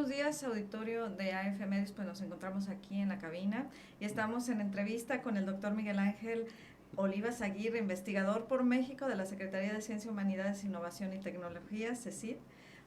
buenos días, auditorio de AF Medios. Pues nos encontramos aquí en la cabina y estamos en entrevista con el doctor Miguel Ángel Olivas Aguirre, investigador por México de la Secretaría de Ciencia, Humanidades, Innovación y Tecnología, CECIT,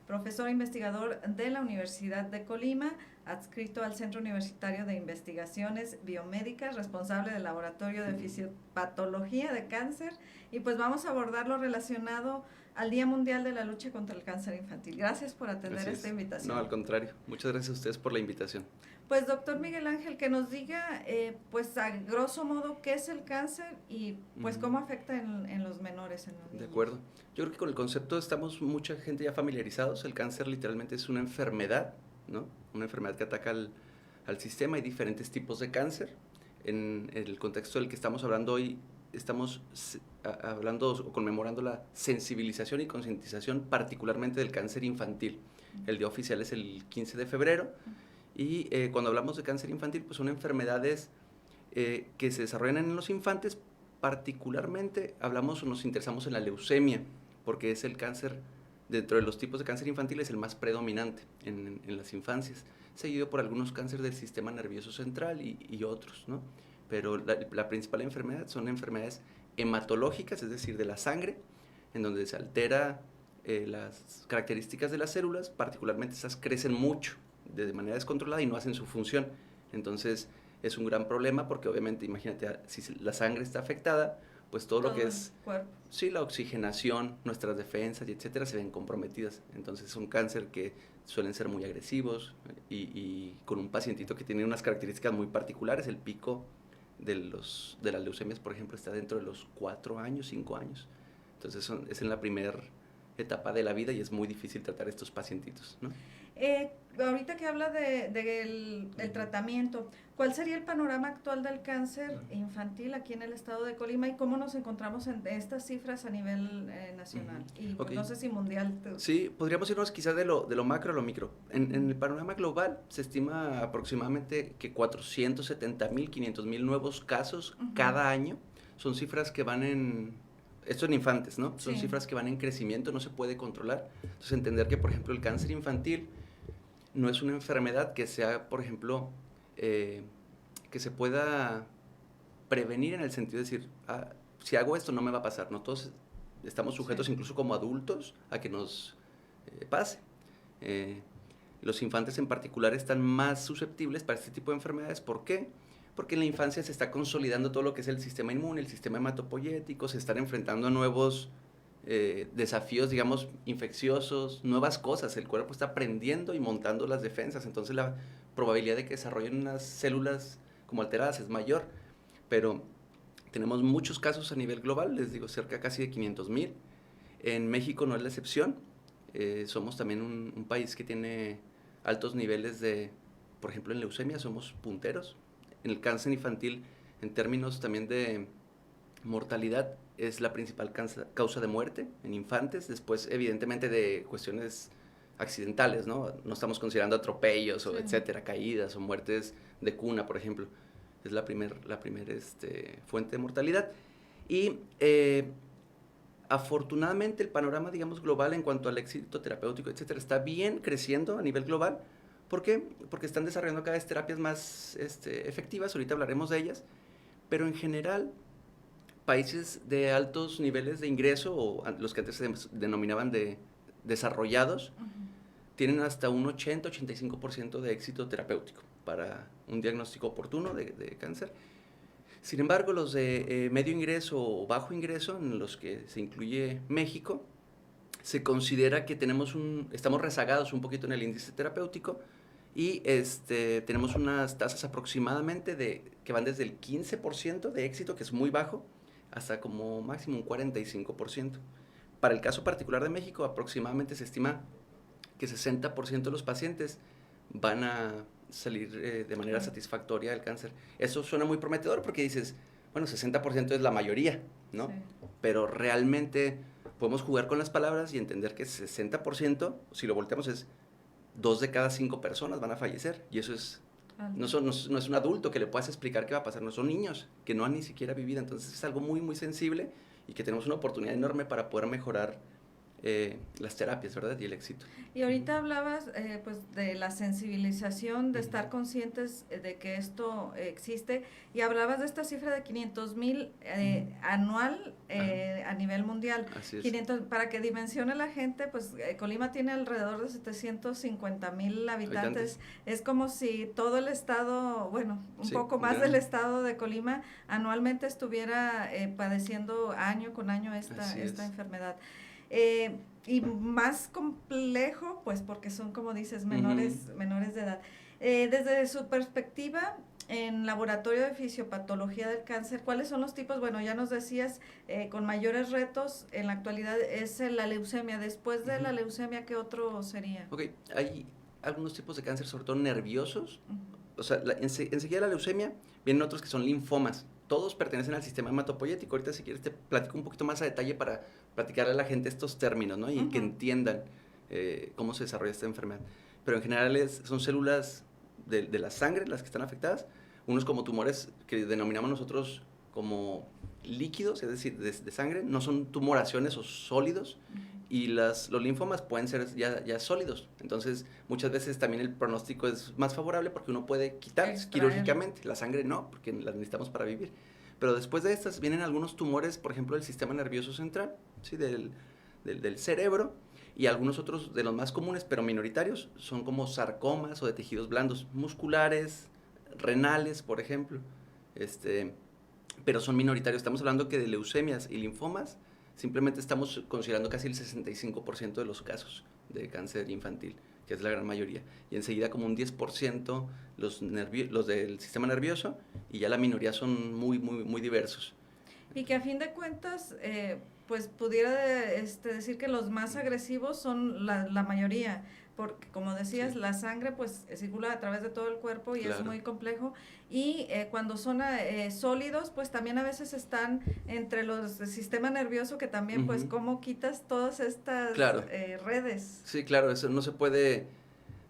profesor investigador de la Universidad de Colima, adscrito al Centro Universitario de Investigaciones Biomédicas, responsable del Laboratorio de Fisiopatología de Cáncer, y pues vamos a abordar lo relacionado al Día Mundial de la Lucha contra el Cáncer Infantil. Gracias por atender esta invitación. No, al contrario. Muchas gracias a ustedes por la invitación. Pues doctor Miguel Ángel, que nos diga, pues a grosso modo, qué es el cáncer y pues cómo afecta en los menores, en los niños. De acuerdo. Yo creo que con el concepto estamos mucha gente ya familiarizados. El cáncer literalmente es una enfermedad, ¿no? Una enfermedad que ataca al sistema. Hay diferentes tipos de cáncer. En el contexto del que estamos hablando hoy, estamos hablando o conmemorando la sensibilización y concientización particularmente del cáncer infantil. El día oficial es el 15 de febrero y cuando hablamos de cáncer infantil, pues son enfermedades que se desarrollan en los infantes. Particularmente hablamos o nos interesamos en la leucemia, porque es el cáncer, dentro de los tipos de cáncer infantil, es el más predominante en las infancias, seguido por algunos cánceres del sistema nervioso central y otros, ¿no? Pero la principal enfermedad son enfermedades hematológicas, es decir, de la sangre, en donde se altera las características de las células, particularmente esas crecen mucho de manera descontrolada y no hacen su función. Entonces es un gran problema porque obviamente, imagínate, si la sangre está afectada, pues todo lo que es sí, la oxigenación, nuestras defensas y etcétera se ven comprometidas. Entonces es un cáncer que suelen ser muy agresivos y con un pacientito que tiene unas características muy particulares. El pico de las leucemias, por ejemplo, está dentro de los 4 años, 5 años. Entonces es en la primera etapa de la vida y es muy difícil tratar estos pacientitos, ¿no? Ahorita que habla del tratamiento, ¿cuál sería el panorama actual del cáncer infantil aquí en el estado de Colima y cómo nos encontramos en estas cifras a nivel nacional y Okay. no sé si mundial? Sí, podríamos irnos quizás de lo macro a lo micro. En el panorama global se estima aproximadamente que 470,000, 500,000 nuevos casos cada año. Son cifras que van esto en infantes, ¿no? Son cifras que van en crecimiento, no se puede controlar. Entonces entender que, por ejemplo, el cáncer infantil no es una enfermedad que sea, por ejemplo, que se pueda prevenir en el sentido de decir, si hago esto no me va a pasar, ¿no? Todos estamos sujetos incluso como adultos a que nos pase. Los infantes en particular están más susceptibles para este tipo de enfermedades. ¿Por qué? Porque en la infancia se está consolidando todo lo que es el sistema inmune, el sistema hematopoyético, se están enfrentando a nuevos desafíos, digamos, infecciosos, nuevas cosas. El cuerpo está aprendiendo y montando las defensas, entonces la probabilidad de que desarrollen unas células como alteradas es mayor. Pero tenemos muchos casos a nivel global, les digo, cerca casi de 500,000. En México no es la excepción. Somos también un país que tiene altos niveles por ejemplo, en leucemia somos punteros. En el cáncer infantil, en términos también de mortalidad, es la principal causa de muerte en infantes. Después, evidentemente, de cuestiones accidentales, ¿no? No estamos considerando atropellos o etcétera, caídas o muertes de cuna, por ejemplo. Es la primer fuente de mortalidad. Y afortunadamente el panorama, digamos, global en cuanto al éxito terapéutico, etcétera, está bien creciendo a nivel global. ¿Por qué? Porque están desarrollando cada vez terapias más efectivas, ahorita hablaremos de ellas, pero en general, países de altos niveles de ingreso, o los que antes se denominaban de desarrollados, tienen hasta un 80-85% de éxito terapéutico para un diagnóstico oportuno de cáncer. Sin embargo, los de medio ingreso o bajo ingreso, en los que se incluye México, se considera que estamos rezagados un poquito en el índice terapéutico y tenemos unas tasas aproximadamente que van desde el 15% de éxito, que es muy bajo, hasta como máximo un 45%. Para el caso particular de México, aproximadamente se estima que 60% de los pacientes van a salir de manera satisfactoria del cáncer. Eso suena muy prometedor porque dices, bueno, 60% es la mayoría, ¿no? Sí. Pero realmente podemos jugar con las palabras y entender que 60%, si lo volteamos, es 2 de cada 5 personas van a fallecer. Y eso no es un adulto que le puedas explicar qué va a pasar, no son niños que no han ni siquiera vivido. Entonces es algo muy, muy sensible y que tenemos una oportunidad enorme para poder mejorar las terapias, ¿verdad? Y el éxito. Y ahorita hablabas pues de la sensibilización, de estar conscientes de que esto existe, y hablabas de esta cifra de 500,000 anual a nivel mundial. Así es. 500, para que dimensione la gente, pues Colima tiene alrededor de 750,000 habitantes. Es como si todo el estado, bueno, un poco más del estado de Colima anualmente estuviera padeciendo año con año esta enfermedad. Y más complejo, pues porque son, como dices, menores de edad. Desde su perspectiva, en laboratorio de fisiopatología del cáncer, ¿cuáles son los tipos? Bueno, ya nos decías, con mayores retos en la actualidad es la leucemia. Después de la leucemia, ¿qué otro sería? Ok, hay algunos tipos de cáncer, sobre todo nerviosos. O sea, enseguida la leucemia, vienen otros que son linfomas. Todos pertenecen al sistema hematopoyético. Ahorita, si quieres, te platico un poquito más a detalle para platicarle a la gente estos términos, ¿no? Y que entiendan cómo se desarrolla esta enfermedad. Pero en general son células de la sangre las que están afectadas. Unos como tumores que denominamos nosotros como líquidos, es decir, de sangre. No son tumoraciones o sólidos. Y los linfomas pueden ser ya sólidos. Entonces, muchas veces también el pronóstico es más favorable porque uno puede quitar quirúrgicamente. La sangre no, porque la necesitamos para vivir. Pero después de estas vienen algunos tumores, por ejemplo, del sistema nervioso central, ¿sí? del cerebro, y algunos otros de los más comunes, pero minoritarios, son como sarcomas o de tejidos blandos, musculares, renales, por ejemplo. Pero son minoritarios. Estamos hablando que de leucemias y linfomas, simplemente estamos considerando casi el 65% de los casos de cáncer infantil, que es la gran mayoría. Y enseguida como un 10% los del sistema nervioso, y ya la minoría son muy, muy, muy diversos. Y que a fin de cuentas, pues pudiera decir que los más agresivos son la mayoría, porque como decías, la sangre pues circula a través de todo el cuerpo y es muy complejo, y cuando son sólidos, pues también a veces están entre los del sistema nervioso, que también pues cómo quitas todas estas redes. Sí, claro, eso no se puede,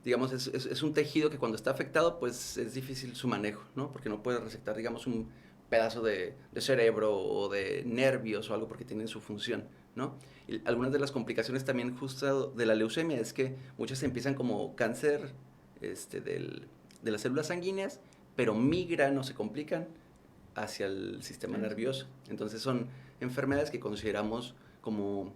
digamos, es un tejido que cuando está afectado pues es difícil su manejo, ¿no? Porque no puede resectar, digamos, un pedazo de cerebro o de nervios o algo, porque tienen su función, ¿no? Y algunas de las complicaciones también justo de la leucemia es que muchas empiezan como cáncer de las células sanguíneas, pero migran o se complican hacia el sistema nervioso. Entonces son enfermedades que consideramos como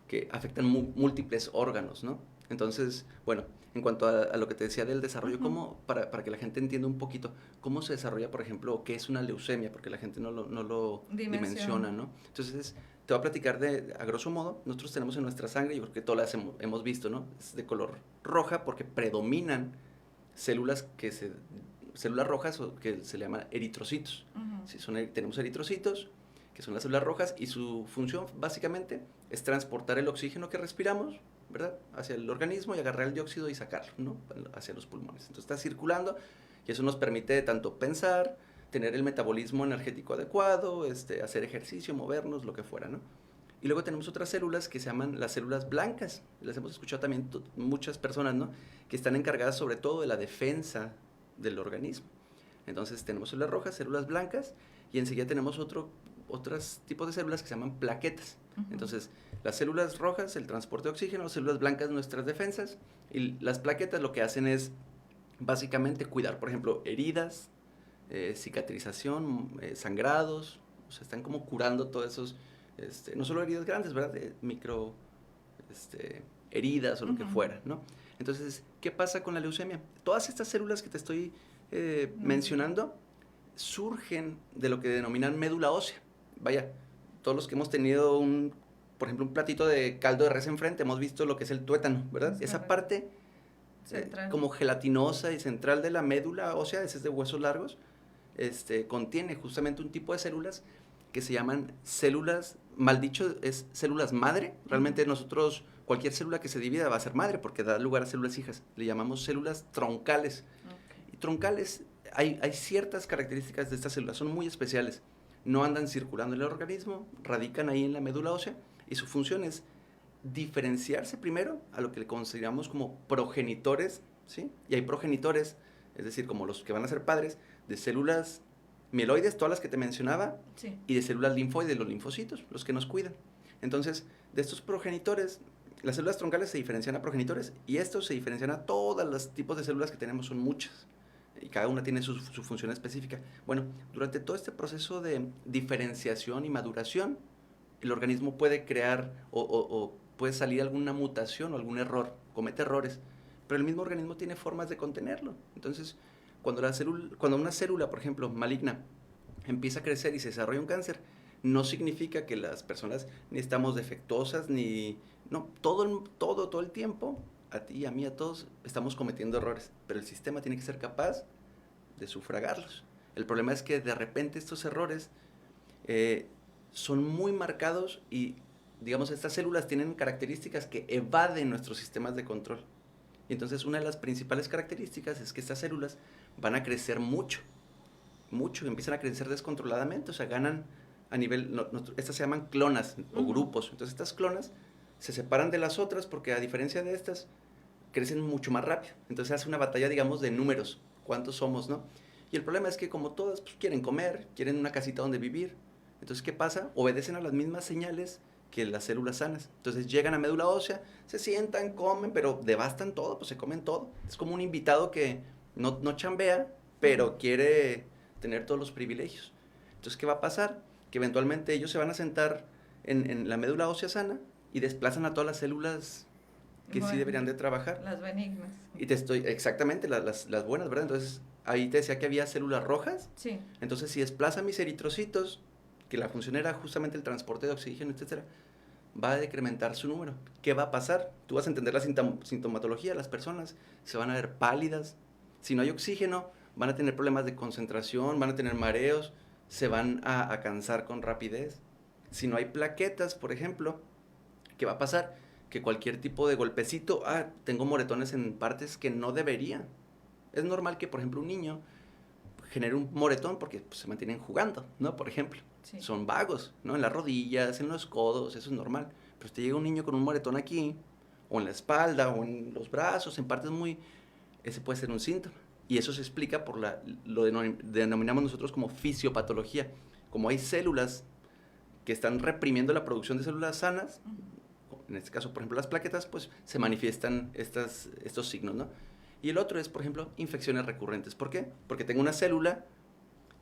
que afectan múltiples órganos, ¿no? Entonces, bueno, en cuanto a lo que te decía del desarrollo, ¿cómo, para que la gente entienda un poquito cómo se desarrolla, por ejemplo, qué es una leucemia, porque la gente no lo dimensiona, ¿no? Entonces, te voy a platicar a grosso modo. Nosotros tenemos en nuestra sangre, yo creo que todas las hemos visto, ¿no? Es de color roja porque predominan células rojas, o que se le llaman eritrocitos. Sí, tenemos eritrocitos, que son las células rojas, y su función básicamente es transportar el oxígeno que respiramos, ¿verdad?, hacia el organismo, y agarrar el dióxido y sacarlo, ¿no?, hacia los pulmones. Entonces está circulando, y eso nos permite tanto pensar, tener el metabolismo energético adecuado, hacer ejercicio, movernos, lo que fuera, ¿no? Y luego tenemos otras células que se llaman las células blancas. Las hemos escuchado también muchas personas, ¿no?, que están encargadas sobre todo de la defensa del organismo. Entonces tenemos células rojas, células blancas, y enseguida tenemos otros tipos de células que se llaman plaquetas. Entonces, las células rojas, el transporte de oxígeno; las células blancas, nuestras defensas; y las plaquetas lo que hacen es básicamente cuidar, por ejemplo, heridas, cicatrización, sangrados. O sea, están como curando todos esos, no solo heridas grandes, ¿verdad?, micro heridas o lo que fuera, ¿no? Entonces, ¿qué pasa con la leucemia? Todas estas células que te estoy mencionando surgen de lo que denominan médula ósea. Vaya, todos los que hemos tenido por ejemplo, un platito de caldo de res enfrente, hemos visto lo que es el tuétano, ¿verdad? Esa parte como gelatinosa y central de la médula ósea, ese es de huesos largos, contiene justamente un tipo de células que se llaman células, mal dicho, es células madre. Realmente nosotros, cualquier célula que se divida va a ser madre, porque da lugar a células hijas. Le llamamos células troncales. Y troncales, hay ciertas características de estas células, son muy especiales. No andan circulando en el organismo, radican ahí en la médula ósea, y su función es diferenciarse primero a lo que le consideramos como progenitores, ¿sí? Y hay progenitores, es decir, como los que van a ser padres, de células mieloides, todas las que te mencionaba, y de células linfoides, los linfocitos, los que nos cuidan. Entonces, de estos progenitores, las células troncales se diferencian a progenitores y estos se diferencian a todos los tipos de células que tenemos, son muchas. Y cada una tiene su función específica. Bueno, durante todo este proceso de diferenciación y maduración, el organismo puede crear o puede salir alguna mutación o algún error, comete errores, pero el mismo organismo tiene formas de contenerlo. Entonces, cuando una célula, por ejemplo, maligna, empieza a crecer y se desarrolla un cáncer, no significa que las personas ni estamos defectuosas, ni... No, todo el tiempo, a ti, a mí, a todos, estamos cometiendo errores, pero el sistema tiene que ser capaz de sufragarlos. El problema es que de repente estos errores son muy marcados y, digamos, estas células tienen características que evaden nuestros sistemas de control. Y entonces una de las principales características es que estas células van a crecer mucho, empiezan a crecer descontroladamente, o sea, ganan a nivel, estas se llaman clonas o grupos. Entonces estas clonas se separan de las otras porque a diferencia de estas, crecen mucho más rápido. Entonces hace una batalla, digamos, de números, cuántos somos, ¿no? Y el problema es que como todas pues, quieren comer, quieren una casita donde vivir. Entonces, ¿qué pasa? Obedecen a las mismas señales que las células sanas. Entonces llegan a médula ósea, se sientan, comen, pero devastan todo, pues se comen todo. Es como un invitado que no chambea, pero quiere tener todos los privilegios. Entonces, ¿qué va a pasar? Que eventualmente ellos se van a sentar en la médula ósea sana y desplazan a todas las células que sí deberían de trabajar. Las benignas. Y exactamente, las buenas, ¿verdad? Entonces, ahí te decía que había células rojas. Sí. Entonces, si desplaza mis eritrocitos, que la función era justamente el transporte de oxígeno, etcétera, va a decrementar su número. ¿Qué va a pasar? Tú vas a entender la sintomatología de las personas, se van a ver pálidas. Si no hay oxígeno, van a tener problemas de concentración, van a tener mareos, se van a cansar con rapidez. Si no hay plaquetas, por ejemplo, ¿qué va a pasar? Que cualquier tipo de golpecito, tengo moretones en partes que no debería. Es normal que, por ejemplo, un niño genere un moretón porque pues, se mantienen jugando, ¿no? Por ejemplo, sí. Son vagos, ¿no? En las rodillas, en los codos, eso es normal. Pero si te llega un niño con un moretón aquí, o en la espalda, o en los brazos, en partes ese puede ser un síntoma. Y eso se explica por lo denominamos nosotros como fisiopatología. Como hay células que están reprimiendo la producción de células sanas, en este caso, por ejemplo, las plaquetas, pues se manifiestan estos signos, ¿no? Y el otro es, por ejemplo, infecciones recurrentes. ¿Por qué? Porque tengo una célula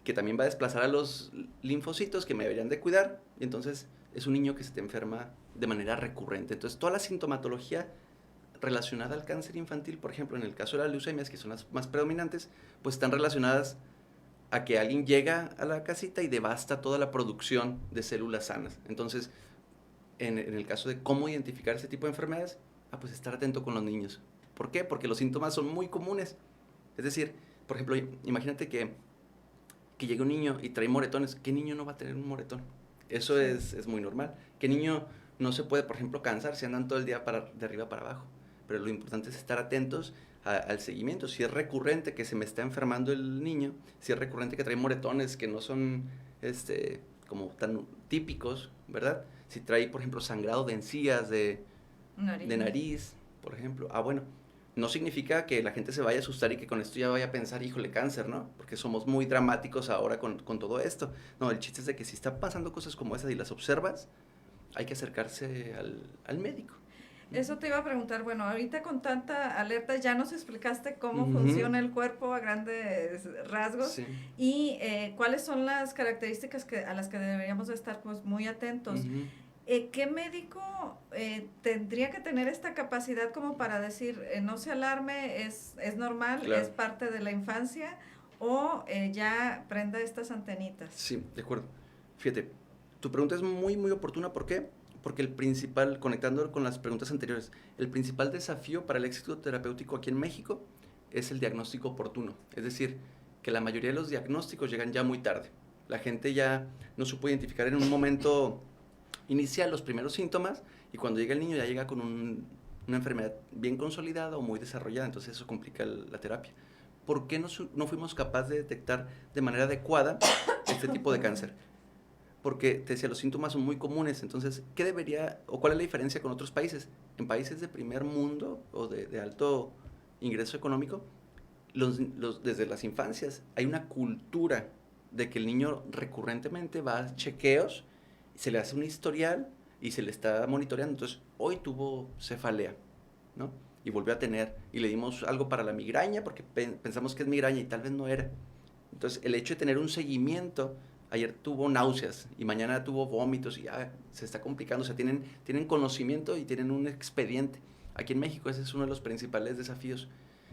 que también va a desplazar a los linfocitos que me deberían de cuidar, y entonces es un niño que se te enferma de manera recurrente. Entonces, toda la sintomatología relacionada al cáncer infantil, por ejemplo, en el caso de las leucemias, que son las más predominantes, pues están relacionadas a que alguien llega a la casita y devasta toda la producción de células sanas. Entonces, en el caso de cómo identificar ese tipo de enfermedades, pues estar atento con los niños. ¿Por qué? Porque los síntomas son muy comunes. Es decir, por ejemplo, imagínate que llegue un niño y trae moretones. ¿Qué niño no va a tener un moretón? Eso es muy normal. ¿Qué niño no se puede, por ejemplo, cansar si andan todo el día de arriba para abajo? Pero lo importante es estar atentos al seguimiento. Si es recurrente que se me está enfermando el niño, si es recurrente que trae moretones que no son como tan típicos, ¿verdad? Si trae, por ejemplo, sangrado de encías, de nariz, por ejemplo. Bueno, no significa que la gente se vaya a asustar y que con esto ya vaya a pensar, híjole, cáncer, ¿no? Porque somos muy dramáticos ahora con todo esto. No, el chiste es de que si está pasando cosas como esas y las observas, hay que acercarse al médico. Eso te iba a preguntar, bueno, ahorita con tanta alerta ya nos explicaste cómo funciona el cuerpo a grandes rasgos, sí. Y cuáles son las características a las que deberíamos estar pues muy atentos. ¿Qué médico tendría que tener esta capacidad como para decir, no se alarme, es normal, claro, es parte de la infancia, o ya prenda estas antenitas? Sí, de acuerdo. Fíjate, tu pregunta es muy, muy oportuna. ¿Por qué? Porque el principal, conectando con las preguntas anteriores, el principal desafío para el éxito terapéutico aquí en México es el diagnóstico oportuno. Es decir, que la mayoría de los diagnósticos llegan ya muy tarde. La gente ya no supo identificar en un momento inicial los primeros síntomas, y cuando llega el niño ya llega con una enfermedad bien consolidada o muy desarrollada, entonces eso complica la terapia. ¿Por qué no fuimos capaces de detectar de manera adecuada este tipo de cáncer? Porque, te decía, los síntomas son muy comunes. Entonces, ¿qué debería o cuál es la diferencia con otros países? En países de primer mundo o de alto ingreso económico, desde las infancias hay una cultura de que el niño recurrentemente va a chequeos, se le hace un historial y se le está monitoreando. Entonces, hoy tuvo cefalea, ¿no? Y volvió a tener, y le dimos algo para la migraña, porque pensamos que es migraña y tal vez no era. Entonces, el hecho de tener un seguimiento, ayer tuvo náuseas y mañana tuvo vómitos y ya se está complicando, o sea, tienen conocimiento y tienen un expediente. Aquí en México ese es uno de los principales desafíos,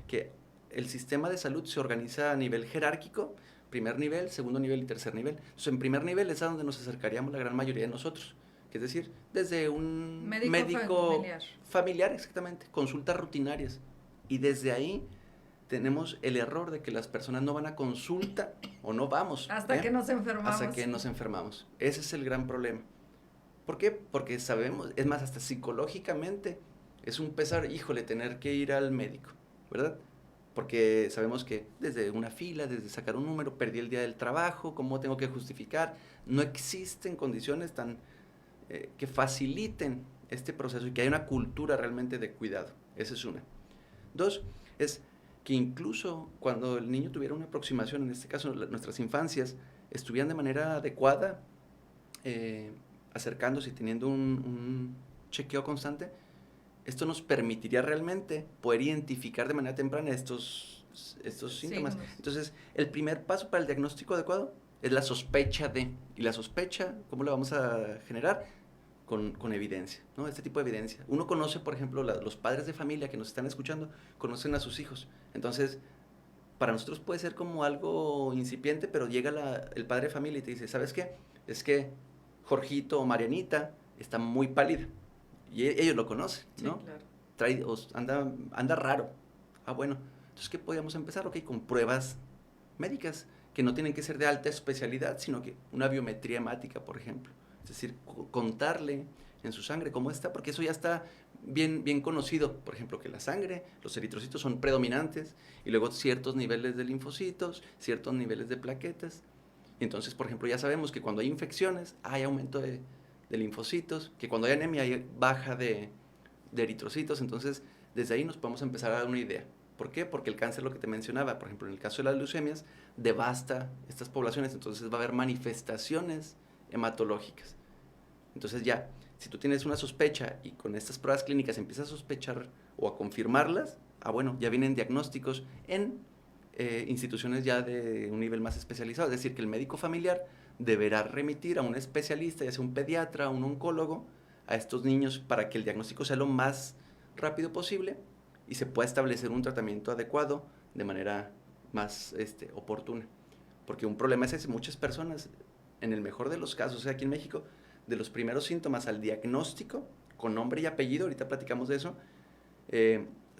que el sistema de salud se organiza a nivel jerárquico, primer nivel, segundo nivel y tercer nivel. Entonces, en primer nivel es a donde nos acercaríamos la gran mayoría de nosotros, que es decir, desde un médico familiar, exactamente, consultas rutinarias. Y desde ahí tenemos el error de que las personas no van a consulta o no vamos. Hasta que nos enfermamos. Hasta que nos enfermamos. Ese es el gran problema. ¿Por qué? Porque sabemos, es más, hasta psicológicamente es un pesar, híjole, tener que ir al médico, ¿verdad? Porque sabemos que desde una fila, desde sacar un número, perdí el día del trabajo, ¿cómo tengo que justificar? No existen condiciones tan que faciliten este proceso y que haya una cultura realmente de cuidado. Esa es una. Dos, es que incluso cuando el niño tuviera una aproximación, en este caso nuestras infancias, estuvieran de manera adecuada, acercándose y teniendo un chequeo constante, esto nos permitiría realmente poder identificar de manera temprana estos síntomas. Entonces, el primer paso para el diagnóstico adecuado es la sospecha de, y la sospecha, ¿cómo la vamos a generar? Con evidencia, ¿no? Este tipo de evidencia. Uno conoce, por ejemplo, los padres de familia que nos están escuchando, conocen a sus hijos. Entonces, para nosotros puede ser como algo incipiente, pero llega el padre de familia y te dice, ¿sabes qué? Es que Jorgito o Marianita está muy pálida. Y ellos lo conocen, ¿no? Sí, claro. Anda raro. Ah, bueno. Entonces, ¿qué podríamos empezar? Ok, con pruebas médicas, que no tienen que ser de alta especialidad, sino que una biometría hemática, por ejemplo. Es decir, contarle en su sangre cómo está, porque eso ya está bien conocido. Por ejemplo, que la sangre, los eritrocitos son predominantes, y luego ciertos niveles de linfocitos, ciertos niveles de plaquetas. Entonces, por ejemplo, ya sabemos que cuando hay infecciones, hay aumento de linfocitos, que cuando hay anemia hay baja de eritrocitos. Entonces, desde ahí nos podemos empezar a dar una idea. ¿Por qué? Porque el cáncer, lo que te mencionaba, por ejemplo, en el caso de las leucemias, devasta estas poblaciones, entonces va a haber manifestaciones hematológicas. Entonces ya, si tú tienes una sospecha y con estas pruebas clínicas empiezas a sospechar o a confirmarlas, bueno, ya vienen diagnósticos en instituciones ya de un nivel más especializado. Es decir, que el médico familiar deberá remitir a un especialista, ya sea un pediatra, un oncólogo, a estos niños para que el diagnóstico sea lo más rápido posible y se pueda establecer un tratamiento adecuado de manera más oportuna. Porque un problema es ese, muchas personas, en el mejor de los casos, aquí en México, de los primeros síntomas al diagnóstico, con nombre y apellido, ahorita platicamos de eso,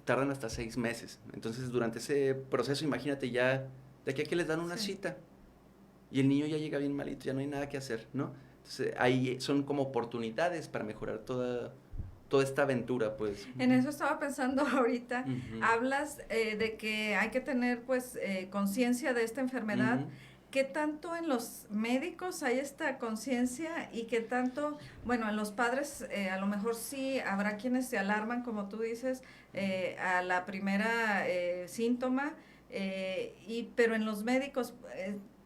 tardan hasta 6 meses. Entonces, durante ese proceso, imagínate ya, de aquí a que les dan una cita, y el niño ya llega bien malito, ya no hay nada que hacer, ¿no? Entonces, ahí son como oportunidades para mejorar toda esta aventura, pues. En eso estaba pensando ahorita. Hablas de que hay que tener, pues, conciencia de esta enfermedad. ¿Qué tanto en los médicos hay esta conciencia y qué tanto, bueno, en los padres a lo mejor sí habrá quienes se alarman, como tú dices, a la primera síntoma, pero en los médicos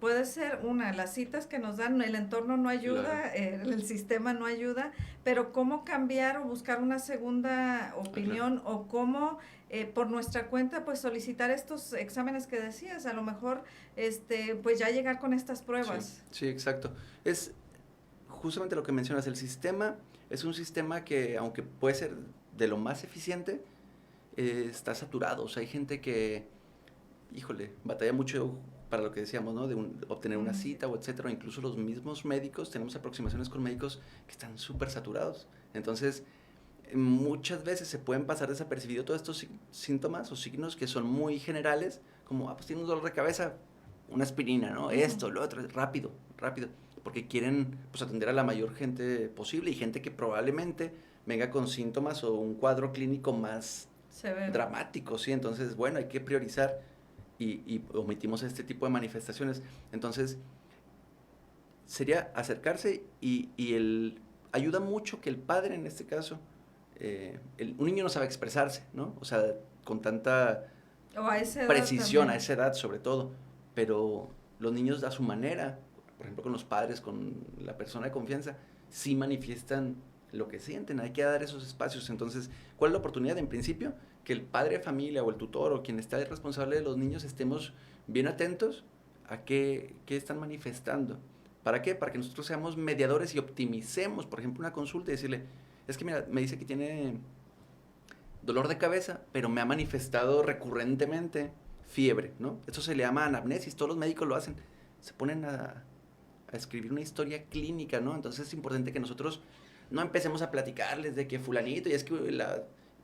puede ser las citas que nos dan, el entorno no ayuda, claro. El sistema no ayuda, pero cómo cambiar o buscar una segunda opinión, claro. O cómo por nuestra cuenta pues solicitar estos exámenes que decías, a lo mejor pues ya llegar con estas pruebas. Sí, exacto. Es justamente lo que mencionas, el sistema es un sistema que aunque puede ser de lo más eficiente, está saturado. O sea, hay gente que, híjole, batalla mucho para lo que decíamos, ¿no? De obtener una cita o etcétera. Incluso los mismos médicos, tenemos aproximaciones con médicos que están súper saturados. Entonces, muchas veces se pueden pasar desapercibidos todos estos síntomas o signos que son muy generales, como, pues tiene un dolor de cabeza, una aspirina, ¿no? Esto, lo otro, rápido, porque quieren, pues, atender a la mayor gente posible y gente que probablemente venga con síntomas o un cuadro clínico más dramático, ¿sí? Entonces, bueno, hay que priorizar y omitimos este tipo de manifestaciones. Entonces, sería acercarse y ayuda mucho que el padre, en este caso, un niño no sabe expresarse, ¿no? O sea, con tanta precisión, a esa edad sobre todo, pero los niños a su manera, por ejemplo con los padres, con la persona de confianza, sí manifiestan lo que sienten, hay que dar esos espacios. Entonces, ¿cuál es la oportunidad? En principio, que el padre de familia o el tutor o quien está responsable de los niños estemos bien atentos a qué están manifestando. ¿Para qué? Para que nosotros seamos mediadores y optimicemos, por ejemplo, una consulta y decirle, es que mira, me dice que tiene dolor de cabeza, pero me ha manifestado recurrentemente fiebre, ¿no? Eso se le llama anamnesis, todos los médicos lo hacen, se ponen a escribir una historia clínica, ¿no? Entonces es importante que nosotros no empecemos a platicarles de que fulanito, y es que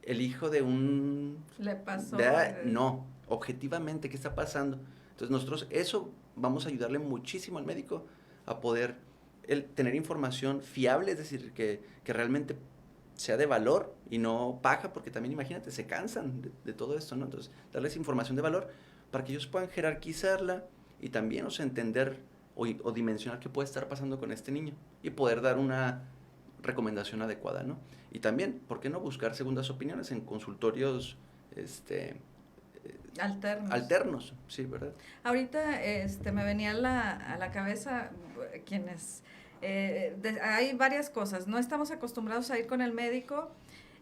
el hijo de un... Le pasó. No, objetivamente, ¿qué está pasando? Entonces nosotros eso vamos a ayudarle muchísimo al médico a poder tener información fiable, es decir, que realmente sea de valor y no paja, porque también imagínate, se cansan de todo esto, ¿no? Entonces, darles información de valor para que ellos puedan jerarquizarla y también, o sea, entender o dimensionar qué puede estar pasando con este niño y poder dar una recomendación adecuada, ¿no? Y también, ¿por qué no buscar segundas opiniones en consultorios alternos, sí, ¿verdad? Ahorita me venía a la cabeza quienes... hay varias cosas. No estamos acostumbrados a ir con el médico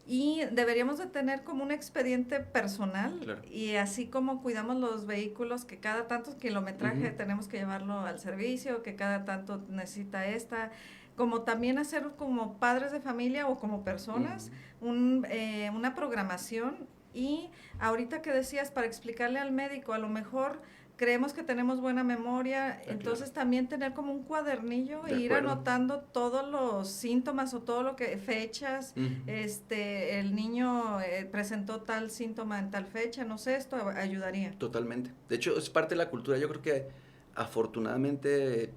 y deberíamos de tener como un expediente personal. Claro. Y así como cuidamos los vehículos, que cada tanto kilometraje tenemos que llevarlo al servicio, que cada tanto necesita como también hacer como padres de familia o como personas una programación. Y ahorita que decías, para explicarle al médico, a lo mejor creemos que tenemos buena memoria, entonces claro. También tener como un cuadernillo e ir anotando todos los síntomas o todo lo que, fechas, el niño presentó tal síntoma en tal fecha, no sé, esto ayudaría. Totalmente. De hecho, es parte de la cultura. Yo creo que afortunadamente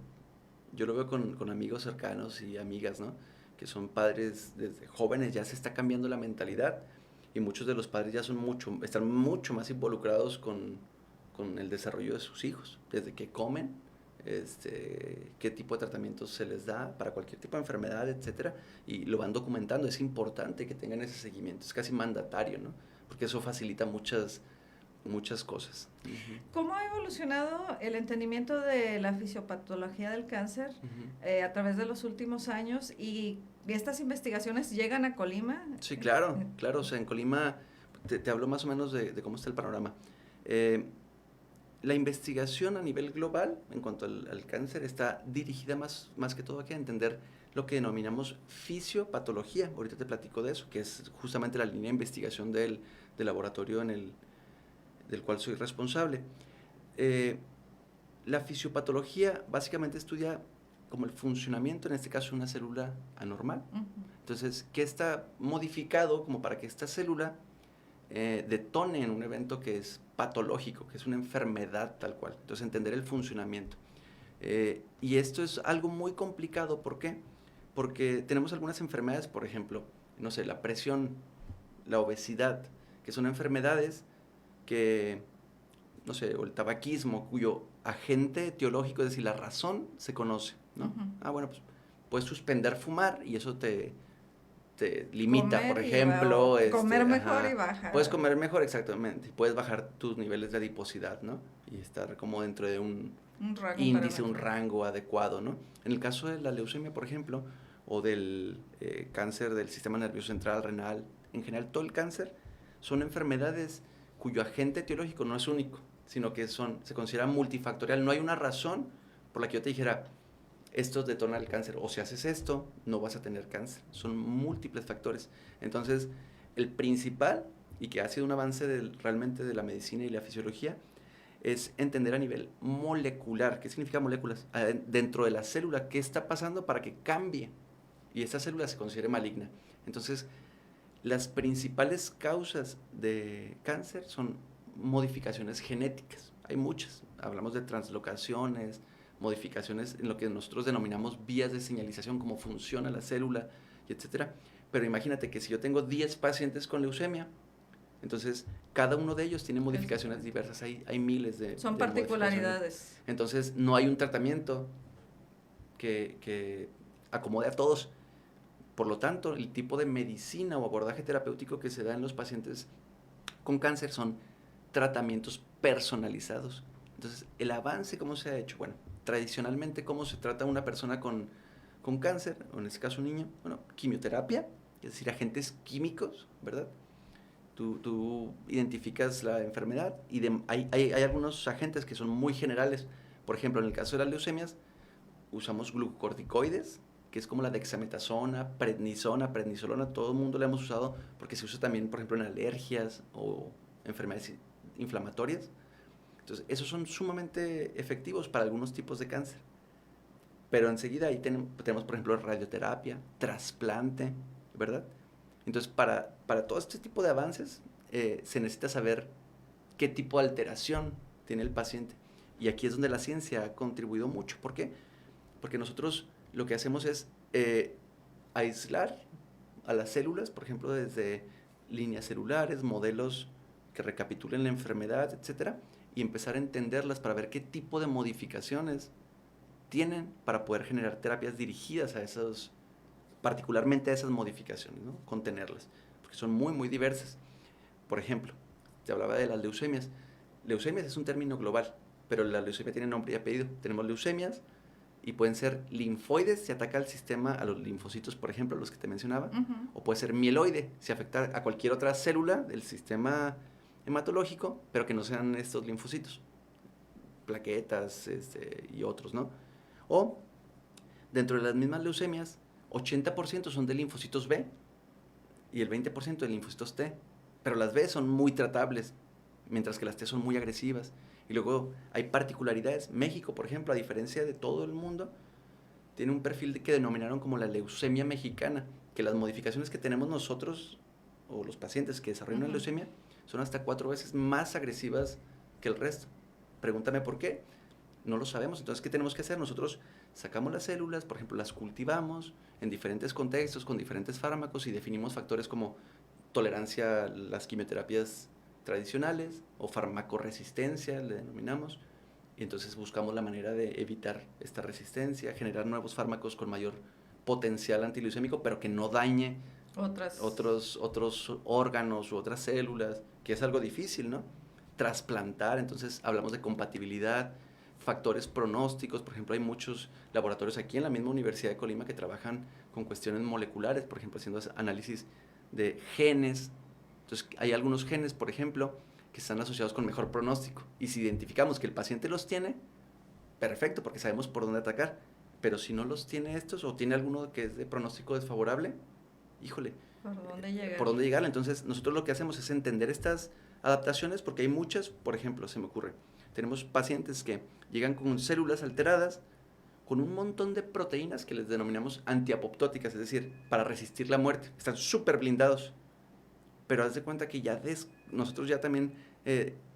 yo lo veo con amigos cercanos y amigas, ¿no? Que son padres desde jóvenes, ya se está cambiando la mentalidad y muchos de los padres ya están mucho más involucrados con el desarrollo de sus hijos, desde que comen, qué tipo de tratamientos se les da para cualquier tipo de enfermedad, etcétera, y lo van documentando. Es importante que tengan ese seguimiento, es casi mandatario, ¿no? Porque eso facilita muchas cosas. ¿Cómo ha evolucionado el entendimiento de la fisiopatología del cáncer a través de los últimos años y estas investigaciones llegan a Colima? Sí, claro, o sea, en Colima te hablo más o menos de cómo está el panorama. La investigación a nivel global en cuanto al cáncer está dirigida más que todo a entender lo que denominamos fisiopatología. Ahorita te platico de eso, que es justamente la línea de investigación del laboratorio del cual soy responsable. La fisiopatología básicamente estudia como el funcionamiento, en este caso, de una célula anormal. Entonces, ¿qué está modificado como para que esta célula detone en un evento que es patológico, que es una enfermedad tal cual? Entonces, entender el funcionamiento. Y esto es algo muy complicado. ¿Por qué? Porque tenemos algunas enfermedades, por ejemplo, no sé, la presión, la obesidad, que son enfermedades que, no sé, o el tabaquismo, cuyo agente etiológico, es decir, la razón se conoce, ¿no? Bueno, pues puedes suspender fumar y eso te limita, comer por ejemplo. Comer mejor y bajar. Puedes comer mejor, exactamente. Puedes bajar tus niveles de adiposidad, ¿no? Y estar como dentro de un índice, un rango adecuado, ¿no? En el caso de la leucemia, por ejemplo, o del cáncer del sistema nervioso central, renal, en general todo el cáncer, son enfermedades cuyo agente etiológico no es único, sino que se considera multifactorial. No hay una razón por la que yo te dijera, esto detona el cáncer, o si haces esto, no vas a tener cáncer. Son múltiples factores. Entonces, el principal, y que ha sido un avance realmente de la medicina y la fisiología, es entender a nivel molecular. ¿Qué significa moléculas? Dentro de la célula, ¿qué está pasando para que cambie? Y esa célula se considere maligna. Entonces, las principales causas de cáncer son modificaciones genéticas. Hay muchas. Hablamos de translocaciones, modificaciones en lo que nosotros denominamos vías de señalización, cómo funciona la célula, etc. Pero imagínate que si yo tengo 10 pacientes con leucemia, entonces cada uno de ellos tiene modificaciones diversas. Hay miles de Son particularidades. Entonces no hay un tratamiento que acomode a todos. Por lo tanto, el tipo de medicina o abordaje terapéutico que se da en los pacientes con cáncer son tratamientos personalizados. Entonces, el avance, ¿cómo se ha hecho? Bueno, tradicionalmente, ¿cómo se trata a una persona con con cáncer, o en este caso un niño, bueno, quimioterapia, es decir, agentes químicos, ¿verdad? Tú identificas la enfermedad y hay algunos agentes que son muy generales. Por ejemplo, en el caso de las leucemias, usamos glucocorticoides, que es como la dexametasona, prednisolona, todo el mundo la hemos usado porque se usa también, por ejemplo, en alergias o enfermedades inflamatorias. Entonces, esos son sumamente efectivos para algunos tipos de cáncer. Pero enseguida ahí tenemos, por ejemplo, radioterapia, trasplante, ¿verdad? Entonces, para todo este tipo de avances, se necesita saber qué tipo de alteración tiene el paciente. Y aquí es donde la ciencia ha contribuido mucho. ¿Por qué? Porque nosotros lo que hacemos es aislar a las células, por ejemplo, desde líneas celulares, modelos que recapitulen la enfermedad, etcétera, y empezar a entenderlas para ver qué tipo de modificaciones tienen para poder generar terapias dirigidas a esos, particularmente a esas modificaciones, ¿no? Contenerlas, porque son muy, muy diversas. Por ejemplo, te hablaba de las leucemias. Leucemias es un término global, pero la leucemia tiene nombre y apellido. Tenemos leucemias y pueden ser linfoides, si ataca al sistema, a los linfocitos, por ejemplo, los que te mencionaba, o puede ser mieloide, si afecta a cualquier otra célula del sistema hematológico, pero que no sean estos linfocitos, plaquetas y otros, ¿no? O dentro de las mismas leucemias, 80% son de linfocitos B y el 20% de linfocitos T, pero las B son muy tratables, mientras que las T son muy agresivas. Y luego hay particularidades. México, por ejemplo, a diferencia de todo el mundo, tiene un perfil que denominaron como la leucemia mexicana, que las modificaciones que tenemos nosotros, o los pacientes que desarrollan una leucemia, son hasta 4 veces más agresivas que el resto. Pregúntame por qué. No lo sabemos. Entonces, ¿qué tenemos que hacer? Nosotros sacamos las células, por ejemplo, las cultivamos en diferentes contextos, con diferentes fármacos y definimos factores como tolerancia a las quimioterapias tradicionales o farmacoresistencia, le denominamos. Y entonces buscamos la manera de evitar esta resistencia, generar nuevos fármacos con mayor potencial antileucémico, pero que no dañe otros órganos u otras células, que es algo difícil, ¿no? Trasplantar, entonces hablamos de compatibilidad, factores pronósticos. Por ejemplo, hay muchos laboratorios aquí en la misma Universidad de Colima que trabajan con cuestiones moleculares, por ejemplo, haciendo análisis de genes. Entonces, hay algunos genes, por ejemplo, que están asociados con mejor pronóstico. Y si identificamos que el paciente los tiene, perfecto, porque sabemos por dónde atacar. Pero si no los tiene estos o tiene alguno que es de pronóstico desfavorable, híjole, ¿por dónde llegar? ¿Por dónde llegar? Entonces, nosotros lo que hacemos es entender estas adaptaciones, porque hay muchas. Por ejemplo, se me ocurre, tenemos pacientes que llegan con células alteradas, con un montón de proteínas que les denominamos antiapoptóticas, es decir, para resistir la muerte. Están súper blindados. Pero haz de cuenta que nosotros ya también